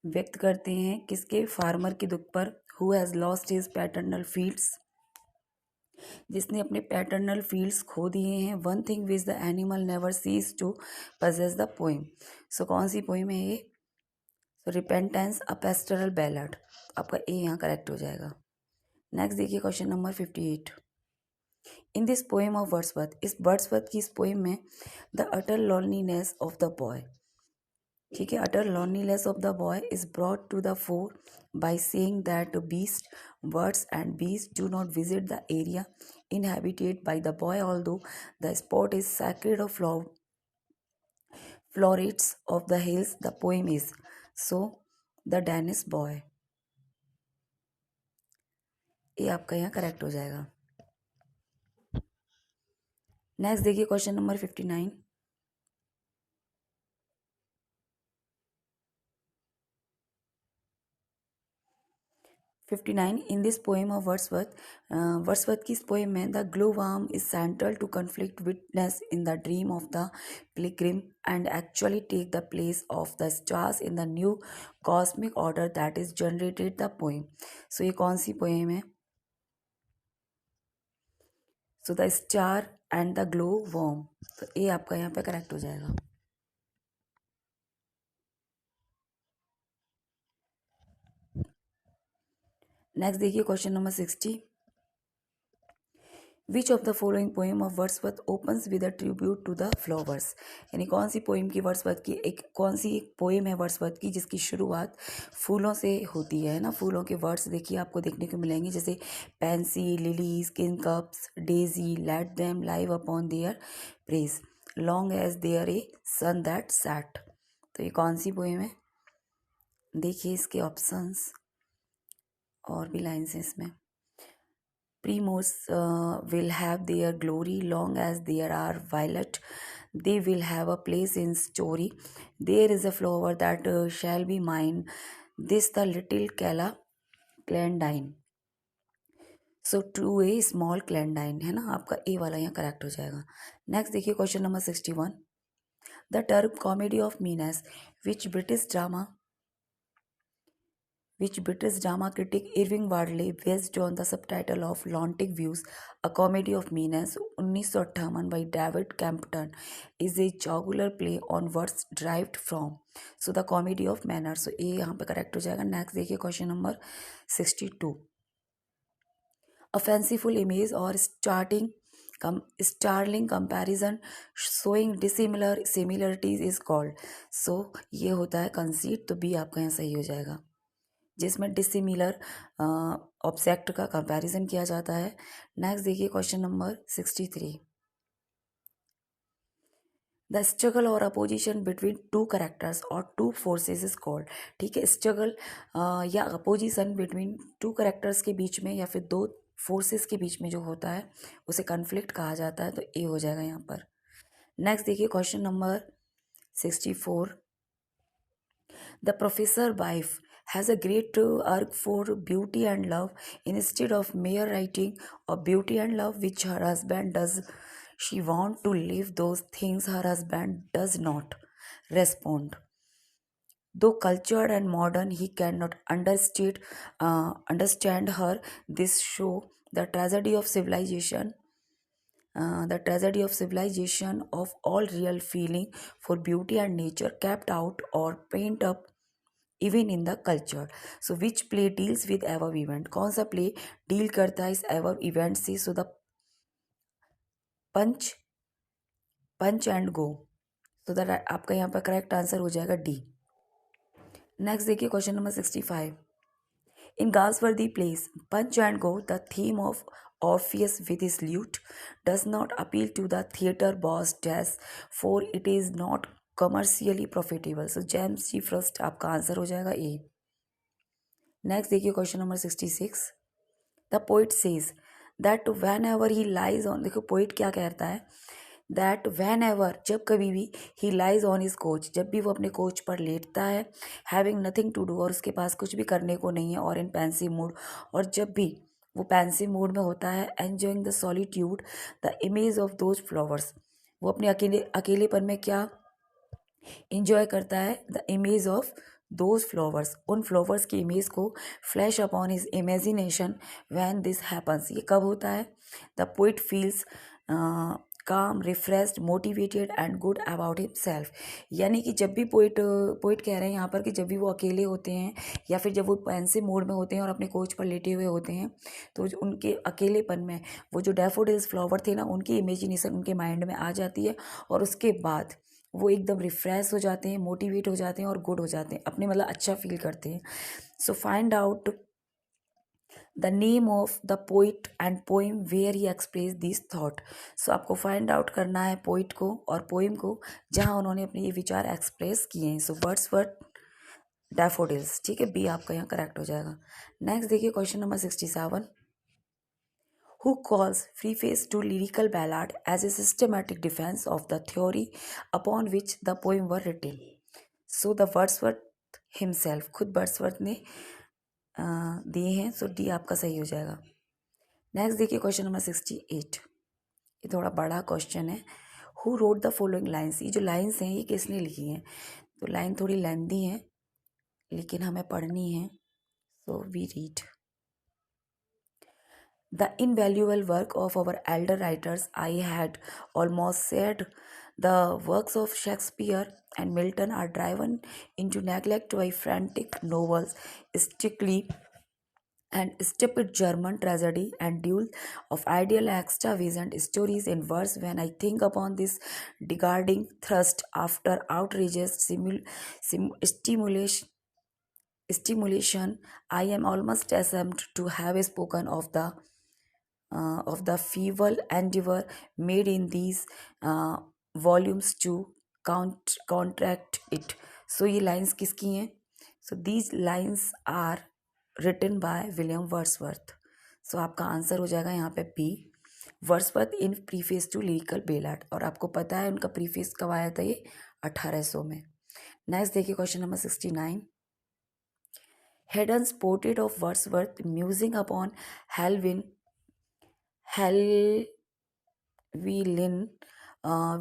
व्यक्त करते हैं किसके, फार्मर के दुख पर, who has lost his paternal fields, जिसने अपने पैटर्नल फील्ड्स खो दिए हैं। One thing which the animal never ceases to possess the poem. So कौन सी पोएम है ये? सो रिपेंटेंस अ पेस्टरल बैलड, आपका ए यहाँ करेक्ट हो जाएगा। नेक्स्ट देखिए question number 58। In this poem of Wordsworth, इस वर्ड्सवर्थ की इस पोएम में the utter loneliness of the boy, ठीक है, अटर loneliness of the boy is brought to the fore by saying that beasts, birds and beasts do not visit the area inhabited by the boy, although the spot is sacred of florists of the hills. The poem is so the Danish boy। ये आपका यहाँ correct हो जाएगा। Next देखिए question number 59। 59 in this poem of Wordsworth, Wordsworth की इस poem में the glow worm is central to conflict witness in the dream of the pilgrim and actually take the place of the stars in the new cosmic order that is generated the poem. So ये कौन सी poem है? So the star and the glow worm, तो ये आपका यहाँ पे correct हो जाएगा। नेक्स्ट देखिए question number 60। Which of the following poem of Wordsworth opens with a tribute to the flowers, यानी कौन सी पोएम की वर्ड्सवर्थ की कौन सी एक पोएम है वर्ड्सवर्थ की जिसकी शुरुआत फूलों से होती है ना। फूलों के वर्ड्स देखिए आपको देखने को मिलेंगे, जैसे pansy, lilies, kingcups, daisy, let them live upon their praise, long as there a sun that sat. तो ये कौन सी पोएम है? देखिए इसके ऑप्शंस और भी लाइन्स हैं इसमें। Primos will have their glory long as there are violet. They will have a place in story. There is a flower that shall be mine. This the little Clandine. So to a small celandine, है ना, आपका ए वाला यहाँ correct हो जाएगा। Next देखिए question number 61। The term comedy of menace which British drama critic Irving Wadley based on the subtitle of Launting Views, A Comedy of Meanness, 1958 by David Campton, is a jocular play on words derived from so the comedy of manners। so ये यहाँ पे correct हो जाएगा। Next देखिए question number 62। A fanciful image or startling comparison showing dissimilar similarities is called। so ये होता है conceit, तो बी आपका यहाँ सही हो जाएगा, जिसमें डिसिमिलर ऑब्जेक्ट का कंपैरिजन किया जाता है। नेक्स्ट देखिए क्वेश्चन नंबर 63। द स्ट्रगल और अपोजिशन बिटवीन टू कैरेक्टर्स और टू फोर्सेस इज कॉल्ड, ठीक है, स्ट्रगल या अपोजिशन बिटवीन टू कैरेक्टर्स के बीच में या फिर दो फोर्सेस के बीच में जो होता है उसे कन्फ्लिक्ट कहा जाता है, तो ए हो जाएगा यहाँ पर। नेक्स्ट देखिए question number 64। The professor wife has a great urge for beauty and love. Instead of mere writing of beauty and love which her husband does, she want to live those things her husband does not respond. Though cultured and modern, he cannot understand her. This show the tragedy of civilization. The tragedy of civilization of all real feeling for beauty and nature kept out or paint up even in the culture. So which play deals with ever event, कौन सा play deal करता है इस ever event से? So the punch and go, so that आपका यहाँ पर correct answer हो जाएगा डी। नेक्स्ट देखिए question number 65। In Galsworthy plays Punch and Go the theme of Orpheus with his lute does not appeal to the theatre boss desk, for it is not commercially profitable। so James G first आपका answer हो जाएगा A. Next देखिए question number 66। The poet says that whenever he lies on, देखो poet क्या कहता है, that whenever, जब कभी भी, he lies on his couch, जब भी वो अपने कोच पर लेटता है, हैविंग नथिंग टू डू, और उसके पास कुछ भी करने को नहीं है, और इन पेंसिव मूड, और जब भी वो पेंसिव मूड में होता है, enjoying the solitude, the image of those flowers, वो अपने अकेलेपन में क्या इंजॉय करता है, the image of those flowers, उन फ्लावर्स की इमेज को flash upon his imagination when this happens, ये कब होता है, द पोइट फील्स काम, refreshed, motivated and good about himself, यानी कि जब भी पोइट कह रहे हैं यहाँ पर कि जब भी वो अकेले होते हैं या फिर जब वो पेंसिव मोड में होते हैं और अपने कोच पर लेटे हुए होते हैं, तो उनके अकेलेपन में वो जो डैफोडिल्स फ्लावर थे ना, उनकी इमेजिनेशन उनके माइंड में आ जाती है, और उसके बाद वो एकदम रिफ्रेश हो जाते हैं, मोटिवेट हो जाते हैं और गुड हो जाते हैं, अपने मतलब अच्छा फील करते हैं। So find out the name of the poet and poem where he express this thought, so आपको फाइंड आउट करना है पोइट को और पोइम को जहाँ उन्होंने अपने ये विचार एक्सप्रेस किए हैं। सो वर्ड्सवर्थ डैफोडिल्स, ठीक है, बी आपका यहाँ करेक्ट हो जाएगा। नेक्स्ट देखिए question number 67, who calls preface to lyrical ballad as a systematic defense of the theory upon which the poem were written. So the Wordsworth himself, खुद वर्ड्सवर्थ ने दिए हैं, सो डी आपका सही हो जाएगा। नेक्स्ट देखिए क्वेश्चन नंबर 68, ये थोड़ा बड़ा क्वेश्चन है। Who wrote the following lines, ये जो लाइन्स हैं ये किसने लिखी हैं, तो लाइन थोड़ी लेंदी है लेकिन हमें पढ़नी है, so we read. The invaluable work of our elder writers, I had almost said, the works of Shakespeare and Milton are driven into neglect by frantic novels, strictly and stupid German tragedy and duel of ideal extravagant stories in verse. When I think upon this degrading thrust after outrageous stimulation, I am almost ashamed to have spoken of the feeble endeavor made in these volumes to contract it. So ये lines किसकी हैं? So these lines are written by William Wordsworth. So आपका answer हो जाएगा यहाँ पे B, Wordsworth in preface to lyrical ballad, और आपको पता है उनका प्रीफेस कब आया था, ये 1800 में। नेक्स्ट देखिए question number 69, Haddon's portrait of Wordsworth musing upon Helvellyn,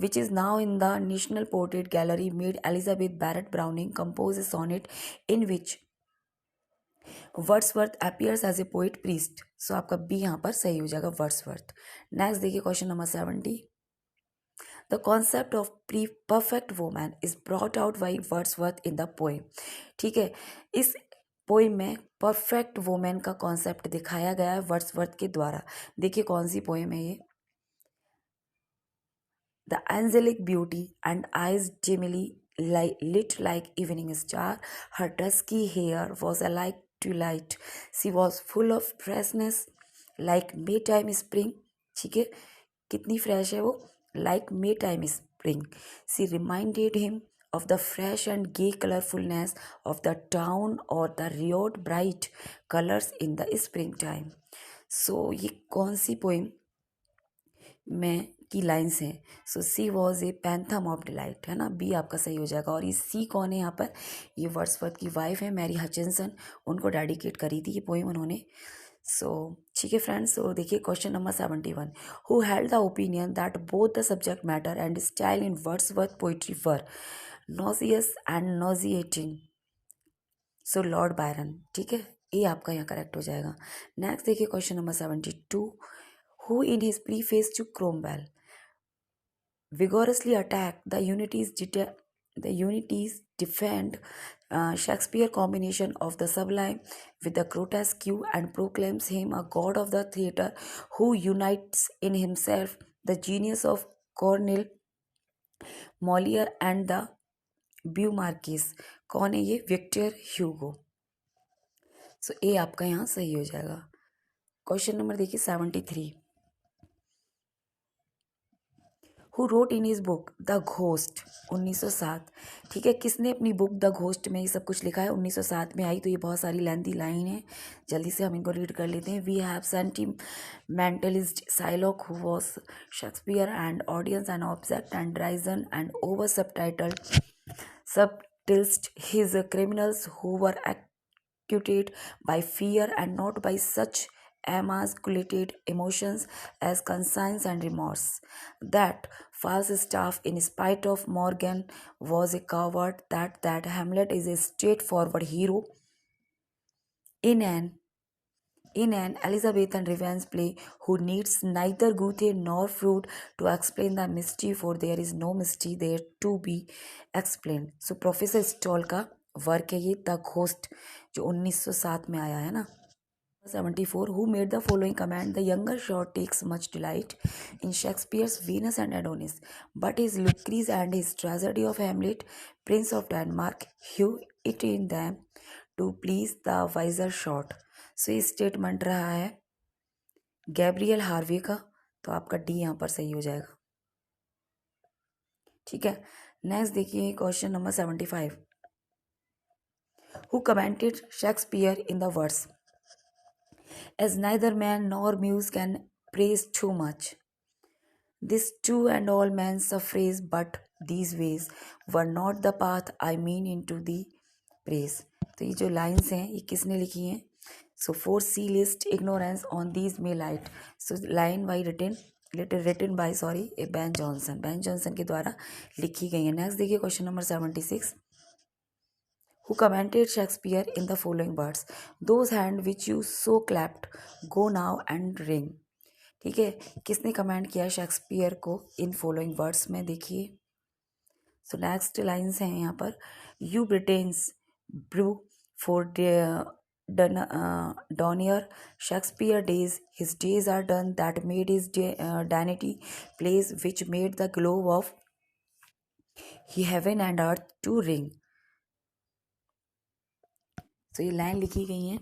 which is now in the National Portrait Gallery, made Elizabeth Barrett Browning compose a sonnet in which Wordsworth appears as a poet priest. So आपका B यहाँ पर सही हो जाएगा, Wordsworth. Next देखिए question number 70, The concept of perfect woman is brought out by Wordsworth in the poem. ठीक है, इस पोइम में परफेक्ट वुमेन का कॉन्सेप्ट दिखाया गया है वर्ड्सवर्थ के द्वारा। देखिए कौन सी पोएम है ये, The angelic beauty and eyes dimly lit like evening star, her dusky hair was alike twilight, she was full of freshness like Maytime spring, ठीक है, कितनी फ्रेश है वो, like Maytime spring, she reminded him of the fresh and gay colorfulness of the town or the riot bright colors in the springtime. So ये कौन सी poem में की lines हैं, सो सी वॉज ए पैंथम ऑफ डिलाइट, है ना, B आपका सही हो जाएगा। और ये सी कौन है यहाँ पर, ये वर्ड्सवर्थ की वाइफ है मैरी हचिंसन, उनको डेडिकेट करी थी ये पोइम उन्होंने। सो ठीक है फ्रेंड्स, सो देखिए question number 71, who held the opinion that both the subject matter and style in Wordsworth poetry were nauseous and nauseating, so Lord Byron, ठीक है, ये आपका यहाँ करेक्ट हो जाएगा। नेक्स्ट देखिए question number 72, who in his preface to Cromwell vigorously attack the unities defend Shakespeare combination of the sublime with the grotesque and proclaims him a god of the theatre who unites in himself the genius of Corneille, Molière and the Beaumarchais। कौन है ये, Victor Hugo. सो ए आपका यहाँ सही हो जाएगा। Question number देखिए 73, who wrote in his book the ghost 1907। ठीक है, किसने अपनी बुक द घोस्ट में ये सब कुछ लिखा है? 1907 में आई। तो ये बहुत सारी लेंथी लाइन है, जल्दी से हम इनको रीड कर लेते हैं। We have sentimentalist Shylock who was Shakespeare and audience and object and Dryden and over subtilist his criminals who were actuated by fear and not by such emasculated emotions as conscience and remorse. That Falstaff, in spite of Morgan, was a coward. That Hamlet is a straightforward hero in an Elizabethan revenge play who needs neither Goethe nor Freud to explain the mystery, for there is no mystery there to be explained. So professor stall का work है ये the ghost, जो 1907 में आया है ना। 74 who made the following comment: the younger Shaw takes much delight in Shakespeare's Venus and Adonis, but his Lucrece and his tragedy of Hamlet, Prince of Denmark, hew it in them to please the wiser Short. सो ये statement रहा है Gabriel Harvey का, तो आपका D यहाँ पर सही हो जाएगा। ठीक है, नेक्स्ट देखिए question number 75। Who commented Shakespeare in the words as neither man nor muse can praise too much. This too and all men suffrage, but these ways were not the path I mean into the praise. तो ये जो lines हैं ये किसने लिखी हैं? So foresee list ignorance on these may light. So line by written by Ben Jonson. Ben Jonson के द्वारा लिखी गई है। नेक्स्ट देखिए question number 76। Who commented Shakespeare in the following words: Those hand which you so clapped, go now and ring. ठीक है, किसने comment किया शेक्सपियर को इन फॉलोइंग वर्ड्स में? देखिए, सो नेक्स्ट लाइन्स हैं यहाँ पर। You Britons brew for Donier, Shakespeare days, his days are done, that made his danity plays, which made the globe of heaven and earth to ring. तो ये line लिखी गई है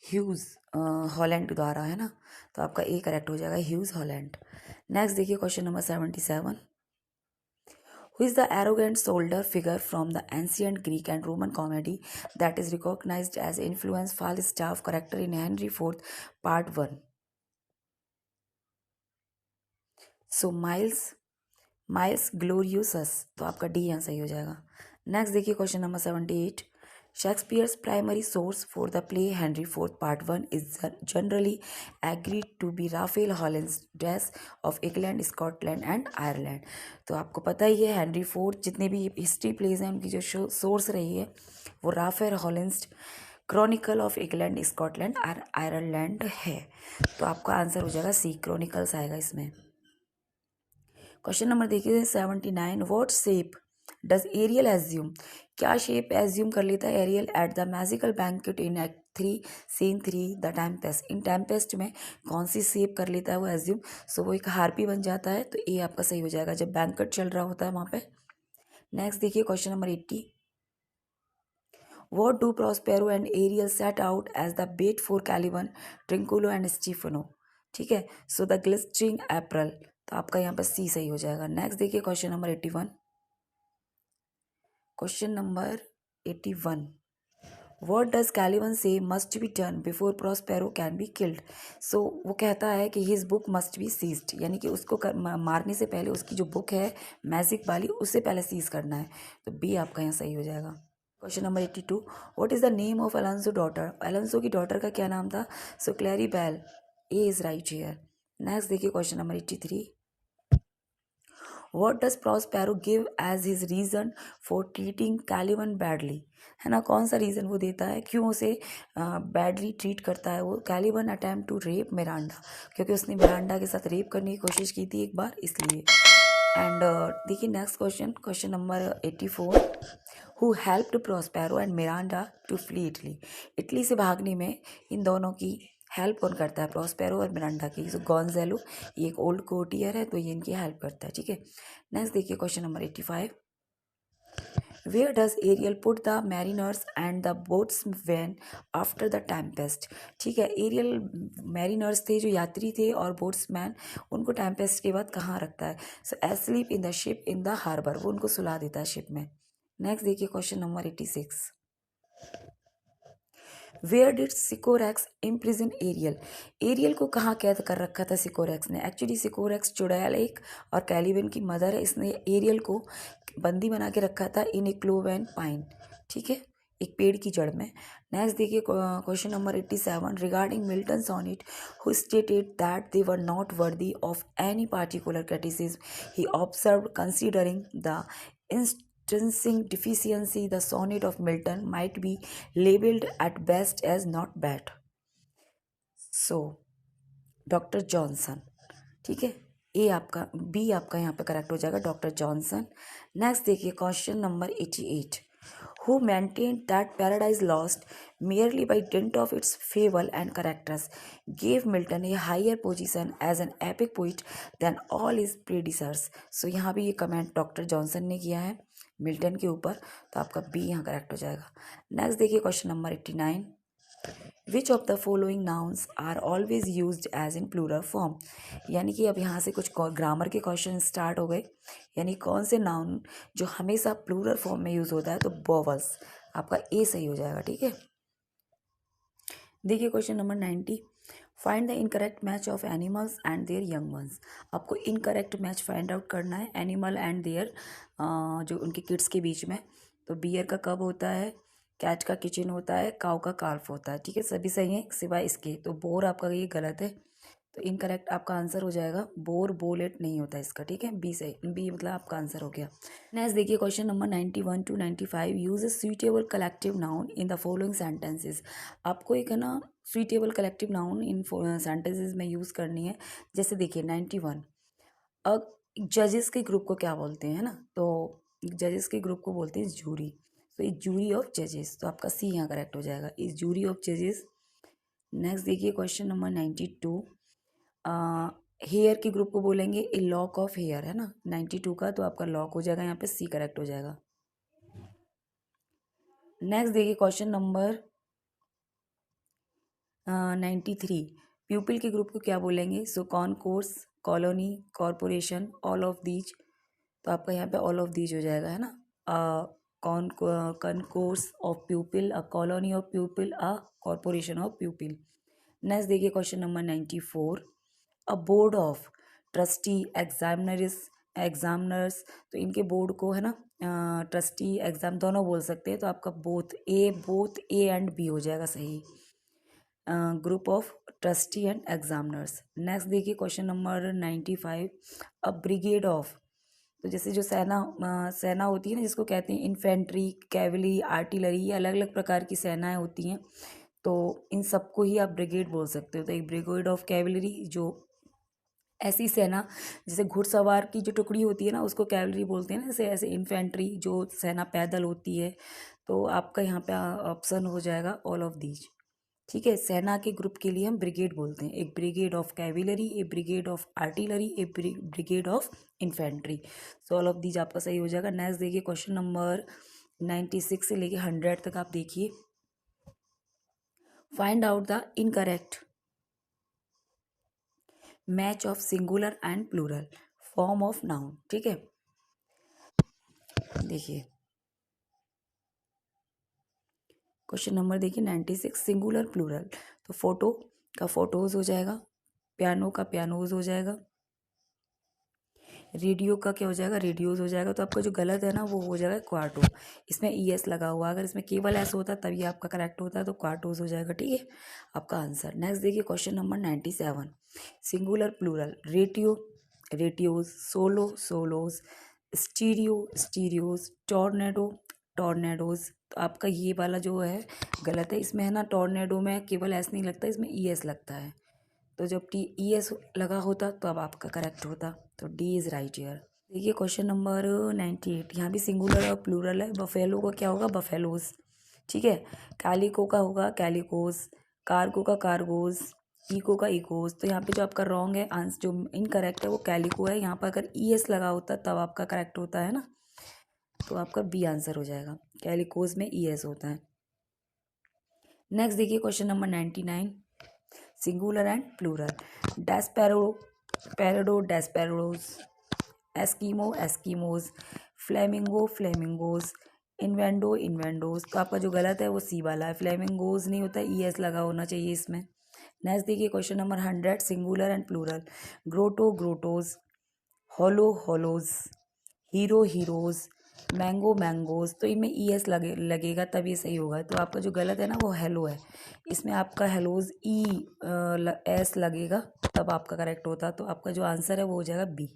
ह्यूज हॉलैंड द्वारा, है ना, तो आपका ए करेक्ट हो जाएगा, ह्यूज हॉलैंड। नेक्स्ट देखिए question number 77। Who is the arrogant soldier figure from the ancient Greek and Roman comedy that is recognized as influence Falstaff character in Henry IV Part 1? So Miles Gloriosus, तो आपका D यहाँ सही हो जाएगा। Next देखिए question number 78। Shakespeare's primary source for the play Henry IV Part 1 is generally agreed to be Raphael Holland's Death of England, Scotland and Ireland. तो आपको पता ही है हेनरी फोर्थ जितने भी हिस्ट्री प्लेज हैं उनकी जो सोर्स रही है वो Raphael Hollins chronicle of England, Scotland और आयरलैंड है। तो आपका आंसर हो जाएगा सी, क्रॉनिकल्स आएगा इसमें। क्वेश्चन नंबर देखिए 79। What shape does Ariel assume? क्या शेप एज्यूम कर लेता है Ariel at the magical banquet in act 3 scene 3 the Tempest? In Tempest में कौन सी शेप कर लेता है वो एज्यूम? सो वो एक हार्पी बन जाता है, तो ए आपका सही हो जाएगा जब बैंकेट चल रहा होता है वहाँ पे। नेक्स्ट देखिए question number 80। What do Prospero and Ariel set out as the bait for Caliban, Trinculo and Stefano? ठीक है, सो द ग्लिस्टरिंग अप्रैल, तो आपका यहाँ पर सी सही हो जाएगा। नेक्स्ट देखिए question number 81। Question number 81। What does Caliban say must be done before Prospero can be killed? सो वो कहता है कि his book must be seized, यानी कि उसको मारने से पहले उसकी जो बुक है मैजिक वाली उससे पहले सीज करना है, तो बी आपका यहाँ सही हो जाएगा। Question number 82। What is the name of Alonso daughter? Alonso की डॉटर का क्या नाम था? So Claribel, A is right here. Next देखिए question number 83। What does Prospero give as his reason for treating Caliban badly? है ना, कौन सा रीज़न वो देता है क्यों उसे बैडली ट्रीट करता है वो? Caliban attempt to rape Miranda, क्योंकि उसने मिरांडा के साथ रेप करने की कोशिश की थी एक बार, इसलिए। एंड देखिए next question, question number 84। Who helped Prospero and Miranda to flee Italy? Italy से भागने में इन दोनों की हेल्प कौन करता है? प्रॉस्पेरो और मिरांडा की। तो गॉन्जेलो ये एक ओल्ड कोर्टियर है, तो ये इनकी हेल्प करता है। ठीक है, नेक्स्ट देखिए question number 85। Where does Ariel put the mariners and the boatswain after the tempest. ठीक है, एरियल मैरिनर्स थे जो यात्री थे और बोट्समैन उनको टेम्पेस्ट के बाद कहाँ रखता है? So asleep in the ship in the harbour, वो उनको सुला देता है शिप में। नेक्स्ट देखिए question number 86। Where did Sycorax imprison Ariel. Ariel को कहाँ कैद कर रखा था सिकोरेक्स ने? एक्चुअली सिकोरेक्स चुड़ैल और कैलिबन की मदर है, इसने एरियल को बंदी बना के रखा था in a clove and pine. ठीक है, एक पेड़ की जड़ में। नेक्स्ट देखिए question number 87। Regarding Milton sonnet who stated that they were not worthy of any particular criticism he observe considering the intrinsic deficiency, the sonnet of Milton might be labeled at best as not bad. So, doctor Johnson. ठीक है, ए आपका, B आपका यहाँ पे correct हो जाएगा, doctor Johnson. Next देखिए question number 88। Who maintained that Paradise Lost, merely by dint of its fable and characters, gave Milton a higher position as an epic poet than all his predecessors. So यहाँ भी ये comment doctor Johnson ने किया है Milton के ऊपर, तो आपका बी यहाँ करेक्ट हो जाएगा। नेक्स्ट देखिए question number 89। Which of the following nouns are always used as in plural form. यानी कि अब यहाँ से कुछ ग्रामर के क्वेश्चन स्टार्ट हो गए। यानी कौन से नाउन जो हमेशा प्लूरल फॉर्म में यूज होता है? तो बॉवल्स, आपका ए सही हो जाएगा। ठीक है, देखिए question number 90। Find the incorrect match of animals and there young ones. आपको इनकरेक्ट मैच फाइंड आउट करना है एनिमल एंड देयर जो उनके किड्स के बीच में। तो बियर का कब होता है, कैट का किचन होता है, काऊ का काल्फ होता है। ठीक है, सभी सही है सिवाय इसके। तो बोर आपका ये गलत है, तो इनकरेक्ट आपका आंसर हो जाएगा बोर, बोलेट नहीं होता इसका। ठीक है, बी सही, बी मतलब आपका आंसर हो गया। नेक्स्ट देखिए question number 91 to 95। Use a suitable collective noun in the following sentences. आपको एक है ना suitable collective noun in sentences में यूज़ करनी है। जैसे देखिए 91, अब जजेस के ग्रुप को क्या बोलते हैं ना? तो जजेस के ग्रुप को बोलते हैं जूरी। तो इस जूरी ऑफ जजेस, तो आपका सी यहाँ करेक्ट हो जाएगा, इस जूरी ऑफ जजेस। नेक्स्ट देखिए क्वेश्चन नंबर 92। हेयर के ग्रुप को बोलेंगे ए लॉक ऑफ हेयर, है ना 92 का, तो आपका लॉक हो जाएगा यहाँ पे, सी करेक्ट हो जाएगा। नेक्स्ट देखिए क्वेश्चन नंबर 93। प्यूपिल के ग्रुप को क्या बोलेंगे? So concourse, colony, corporation, all of these. तो आपका यहाँ पे ऑल ऑफ दीज हो जाएगा, है ना। Concourse of pupil, a colony of pupil, a corporation of pupil. Next देखिए question number 94। A board of trustee, examiners, तो इनके बोर्ड को है ना ट्रस्टी एग्जाम दोनों बोल सकते हैं। तो आपका बोथ ए एंड बी हो जाएगा सही, group of trustee and examiners. Next देखिए question number 95। A brigade of, तो जैसे जो सेना होती है ना, जिसको कहते हैं इन्फेंट्री, कैवली, आर्टिलरी, ये अलग अलग प्रकार की सेनाएं होती हैं। तो इन सबको ही आप ब्रिगेड बोल सकते हो। तो एक ब्रिगेड ऑफ कैवलरी, जो ऐसी सेना, जैसे घुड़सवार की जो टुकड़ी होती है ना उसको कैवलरी बोलते हैं ना, जैसे ऐसे इन्फेंट्री जो सेना पैदल होती है। तो आपका यहाँ पे ऑप्शन हो जाएगा ऑल ऑफ दीज। ठीक है, सेना के ग्रुप के लिए हम ब्रिगेड बोलते हैं, एक brigade of cavalry, a brigade of artillery, a brigade of infantry. So all of these आपका सही हो जाएगा। नेक्स्ट देखिए क्वेश्चन नंबर 96 से लेके 100 तक आप देखिए। Find out the incorrect match of singular and plural form of noun. ठीक है, देखिए क्वेश्चन नंबर देखिए 96, सिंगुलर प्लूरल। तो फोटो का फोटोज हो जाएगा, पियानो का पियानोज हो जाएगा, रेडियो का क्या हो जाएगा? रेडियोज हो जाएगा। तो आपका जो गलत है ना वो हो जाएगा क्वार्टो, इसमें ई एस लगा हुआ, अगर इसमें केवल एस होता तब ये आपका करेक्ट होता है, तो क्वार्टोज हो जाएगा। ठीक है, आपका आंसर। नेक्स्ट देखिए question number 97। Singular plural, radio, radios, solo, solos, stereo, stereos, tornado, tornadoes. तो आपका ये वाला जो है गलत है, इसमें है ना टॉर्नेडो में केवल एस नहीं लगता, इसमें ई एस लगता है। तो जब टी ई एस लगा होता तो अब आपका करेक्ट होता। तो डी इज़ राइट ईयर। देखिए क्वेश्चन नंबर 98। यहाँ भी सिंगुलर और प्लूरल है। बफेलो का क्या होगा? बफेलोज। ठीक है, कैलिको का होगा कैलिकोज, कार्गो का कार्गोज, इको का इकोज। तो यहाँ पे जो आपका रॉन्ग है, आंसर जो इनकरेक्ट है वो कैलिको है। यहाँ पर अगर ई एस लगा होता तब आपका करेक्ट होता है ना। तो आपका बी आंसर हो जाएगा। कैलिकोज में ES होता है। नेक्स्ट देखिए question number 99, singular and plural. Desperado, desperados. Eskimo, Eskimos. Flamingo, flamingos. Innuendo, innuendos. तो आपका जो गलत है वो सी वाला है, फ्लेमिंगोज नहीं होता, ES लगा होना चाहिए इसमें। नेक्स्ट देखिए question number 100, singular and plural. Grotto, grottos. Hollow, hollows. Hero, heroes. Mango, mangoes. तो इनमें ES लगेगा तब ये सही होगा। तो आपका जो गलत है ना वो हेलो है, इसमें आपका हेलोज ES लगेगा तब आपका करेक्ट होता। तो आपका जो आंसर है वो हो जाएगा बी।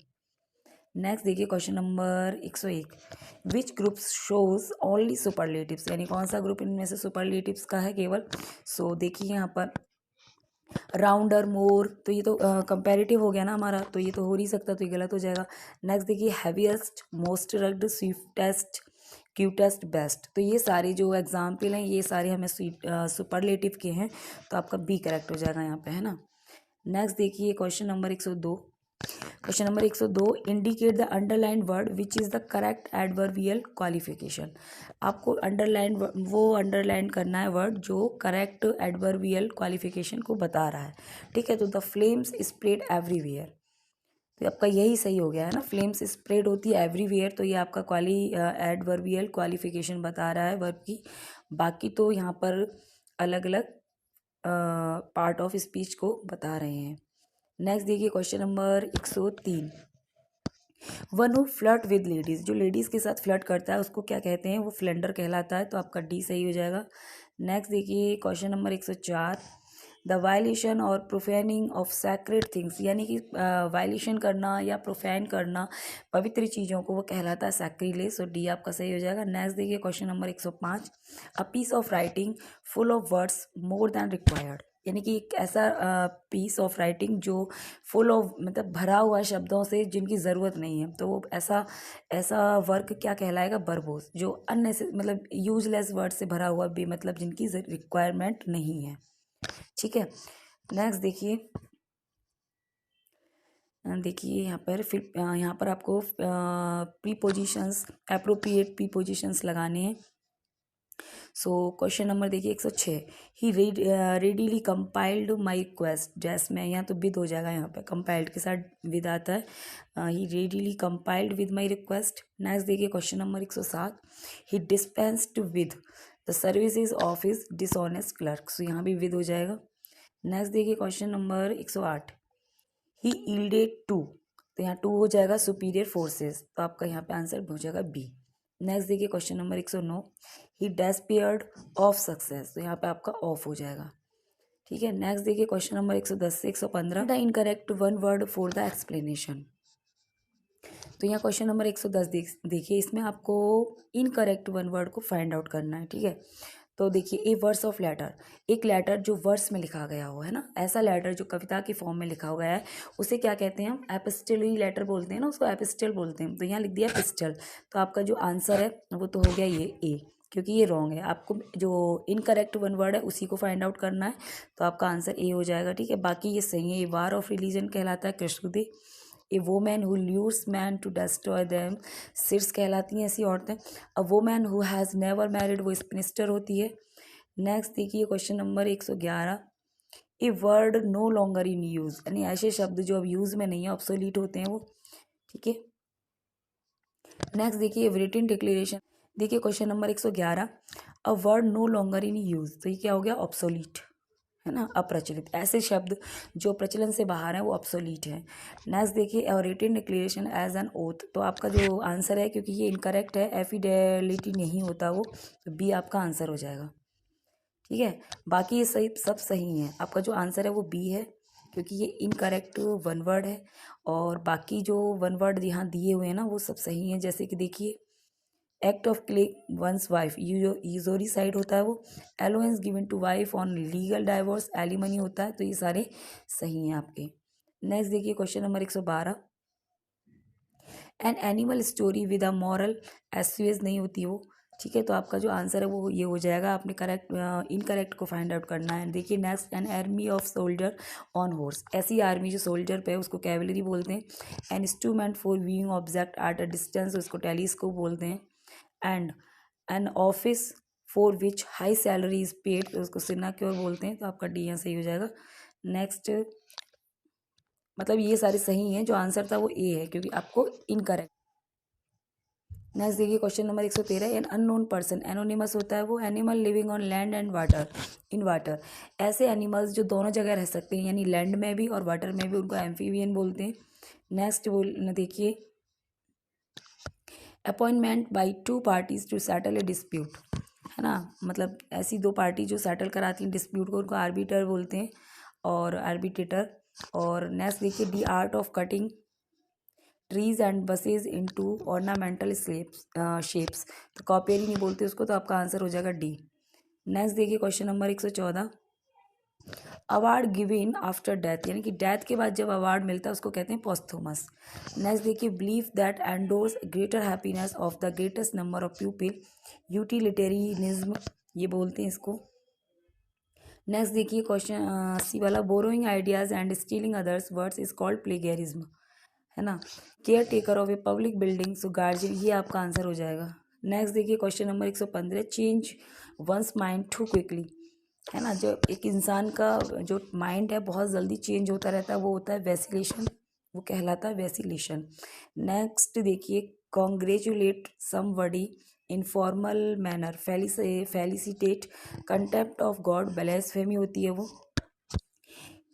नेक्स्ट देखिए question number 101, which group shows only superlatives, यानी कौन सा ग्रुप इनमें से सुपरलेटिव्स का है केवल। सो देखिए यहाँ पर राउंडर, मोर, तो ये तो कंपैरेटिव हो गया ना हमारा, तो ये तो हो नहीं सकता, तो ये गलत हो जाएगा। नेक्स्ट देखिए heaviest, most rugged, swiftest, cutest, best. तो ये सारे जो एग्जाम्पल हैं ये सारे हमें सुपरलेटिव के हैं, तो आपका बी करेक्ट हो जाएगा यहाँ पे, है ना। नेक्स्ट देखिए question number 102। Question number 102, indicate the underline word which is the correct adverbial qualification. आपको अंडरलाइन वो अंडरलाइन करना है वर्ड जो करेक्ट एडवर्बियल क्वालिफिकेशन को बता रहा है, ठीक है। तो द फ्लेम्स स्प्रेड एवरीवेयर, तो आपका यही सही हो गया है ना, फ्लेम्स स्प्रेड होती है एवरीवेयर, तो ये आपका एडवर्बियल क्वालिफिकेशन बता रहा है वर्ब की। बाकी तो यहाँ पर अलग अलग पार्ट ऑफ स्पीच को बता रहे हैं। नेक्स्ट देखिए question number 103, one who flirt with ladies, जो लेडीज़ के साथ फ्लर्ट करता है उसको क्या कहते हैं, वो फ्लेंडर कहलाता है। तो आपका डी सही हो जाएगा। नेक्स्ट देखिए क्वेश्चन नंबर 104, द वायलेशन और प्रोफेनिंग ऑफ सैक्रेड थिंग्स, यानी कि वायलेशन करना या प्रोफेन करना पवित्र चीज़ों को वो कहलाता है सैक्रिलेज। सो डी आपका सही हो जाएगा। नेक्स्ट देखिए question number 105, a piece of writing full of words more than required, यानी कि एक ऐसा पीस ऑफ राइटिंग जो फुल ऑफ मतलब भरा हुआ है शब्दों से जिनकी ज़रूरत नहीं है, तो वो ऐसा ऐसा वर्क क्या कहलाएगा, वर्बोस, जो मतलब यूजलेस वर्ड से भरा हुआ भी, मतलब जिनकी रिक्वायरमेंट नहीं है, ठीक है। नेक्स्ट देखिए यहाँ पर आपको प्रीपोजिशंस, एप्रोप्रिएट प्रीपोजिशंस लगाने हैं। सो क्वेश्चन नंबर देखिए 106, ही रेडीली कंपाइल्ड माई रिक्वेस्ट, जैसे मैं यहाँ तो विद हो जाएगा, यहाँ पे कंपाइल्ड के साथ विद आता है। He readily complied with my request. Next देखिए question number 107, he dispensed with the services of his dishonest clerk, so यहाँ भी विद हो जाएगा। नेक्स्ट देखिए question number 108, he yielded to, तो यहाँ टू हो जाएगा सुपीरियर फोर्सेस, तो आपका यहाँ पे आंसर हो जाएगा बी। नेक्स्ट देखिए question number 109, he despaired of success, तो यहाँ पे आपका ऑफ हो जाएगा, ठीक है। नेक्स्ट देखिए क्वेश्चन नंबर 110 से 115, the incorrect one word for the explanation. तो यहाँ क्वेश्चन नंबर 110 देखिए, इसमें आपको इनकरेक्ट वन वर्ड को फाइंड आउट करना है, ठीक है। तो देखिए, ए वर्स ऑफ लेटर, एक लेटर जो वर्स में लिखा गया हो, है ना, ऐसा लेटर जो कविता की फॉर्म में लिखा गया है उसे क्या कहते हैं हम, एपिस्टलरी लेटर बोलते हैं ना, उसको एपिस्टल बोलते हैं। तो यहाँ लिख दिया पिस्टल, तो आपका जो आंसर है वो तो हो गया ये ए, क्योंकि ये रॉन्ग है। आपको जो इनकरेक्ट वन वर्ड है उसी को फाइंड आउट करना है, तो आपका आंसर ए हो जाएगा, ठीक है। बाकी ये सही है। ये वार ऑफ रिलीजन कहलाता है कृष्णदे। A woman who lures man to destroy them, Circes कहलाती हैं ऐसी औरतें। A woman who has never married, वो स्पिनिस्टर होती है। नेक्स्ट देखिए question number 111, a word no longer in use, यानी ऐसे शब्द जो अब यूज़ में नहीं है, ऑब्सोलीट होते हैं वो, ठीक है। नेक्स्ट देखिए रिटन डिक्लेरेशन, देखिए question number 111, a word no longer in use, तो ये क्या हो गया, ऑब्सोलीट, है ना, अप्रचलित। ऐसे शब्द जो प्रचलन से बाहर हैं वो ऑब्सोलीट हैं। नेक्स्ट देखिए written declaration as an oath, तो आपका जो आंसर है, क्योंकि ये इनकरेक्ट है, एफिडेलिटी नहीं होता वो, तो बी आपका आंसर हो जाएगा, ठीक है। बाकी ये सही, सब सही है। आपका जो आंसर है वो बी है, क्योंकि ये इनकरेक्ट वन वर्ड है, और बाकी जो वन वर्ड यहाँ दिए हुए हैं ना वो सब सही हैं। जैसे कि देखिए, act of killing one's wife, uxoricide होता है वो। Allowance given to wife on legal divorce, alimony होता है। तो ये सारे सही हैं आपके। नेक्स्ट देखिए question number 112, an animal story with a moral, एसयूएस नहीं होती वो, ठीक है। तो आपका जो आंसर है वो ये हो जाएगा। आपने करेक्ट इनकरेक्ट को फाइंड आउट करना है। देखिए next, an army of soldier on horse, ऐसी आर्मी जो सोल्जर पे है उसको कैवलरी बोलते हैं। An instrument for viewing object at a distance, उसको टेलीस्कोप बोलते हैं। And an office for which high salary is paid, तो उसको सिनाक्योर बोलते हैं, तो आपका डी यहाँ सही हो जाएगा। नेक्स्ट, मतलब ये सारे सही हैं, जो आंसर था वो ए है क्योंकि आपको इनकरेक्ट। नेक्स्ट देखिए question number 113, an unknown person, anonymous होता है वो animal living on land and water, in water, ऐसे एनिमल्स जो दोनों जगह रह सकते हैं, यानी लैंड में भी और वाटर में भी, उनको एम्फीबियन बोलते हैं। नेक्स्ट देखिए, appointment by two parties to settle a dispute, है ना, मतलब ऐसी दो पार्टी जो सेटल कराती हैं डिस्प्यूट को, उनको आर्बिटर बोलते हैं और आर्बिट्रेटर। और नेक्स्ट देखिए, the art of cutting trees and bushes into ornamental shapes, तो कॉपेरी नहीं बोलते उसको, तो आपका आंसर हो जाएगा डी। नेक्स्ट देखिए question number 114, award given after death, यानी कि डेथ के बाद जब अवार्ड मिलता है उसको कहते हैं पोस्थुमस। नेक्स्ट देखिए, believe that endorse greater happiness of the greatest number of people, utilitarianism ये बोलते हैं इसको। नेक्स्ट देखिए क्वेश्चन सी वाला, borrowing ideas and stealing others words is called plagiarism, है ना। Caretaker of a public building, so guardian, ये आपका आंसर हो जाएगा। नेक्स्ट देखिए question number 115, change one's mind too quickly, है ना, जो एक इंसान का जो माइंड है बहुत जल्दी चेंज होता रहता है वो होता है वैसिलेशन, वो कहलाता है वैसिलेशन। नेक्स्ट देखिए, congratulate somebody in formal manner, felicitate, contempt of God, blasphemy होती है वो।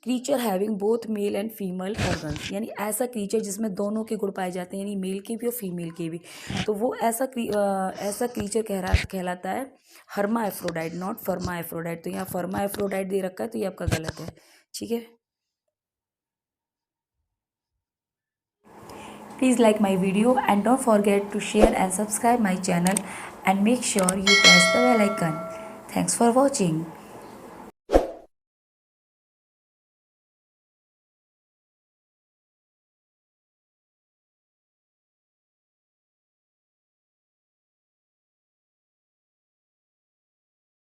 Creature having both male and female organs, यानी ऐसा क्रीचर जिसमें दोनों के गुण पाए जाते हैं, यानी मेल के भी और फीमेल के भी, तो वो ऐसा क्रीचर कहलाता है हर्मा एफ्रोडाइट, नॉट फर्मा एफ्रोडाइट। तो यहाँ फर्मा एफ्रोडाइट दे रखा है, तो ये आपका गलत है, ठीक है। Please like my video and don't forget to share and subscribe my channel and make sure you press the bell icon. Thanks for watching.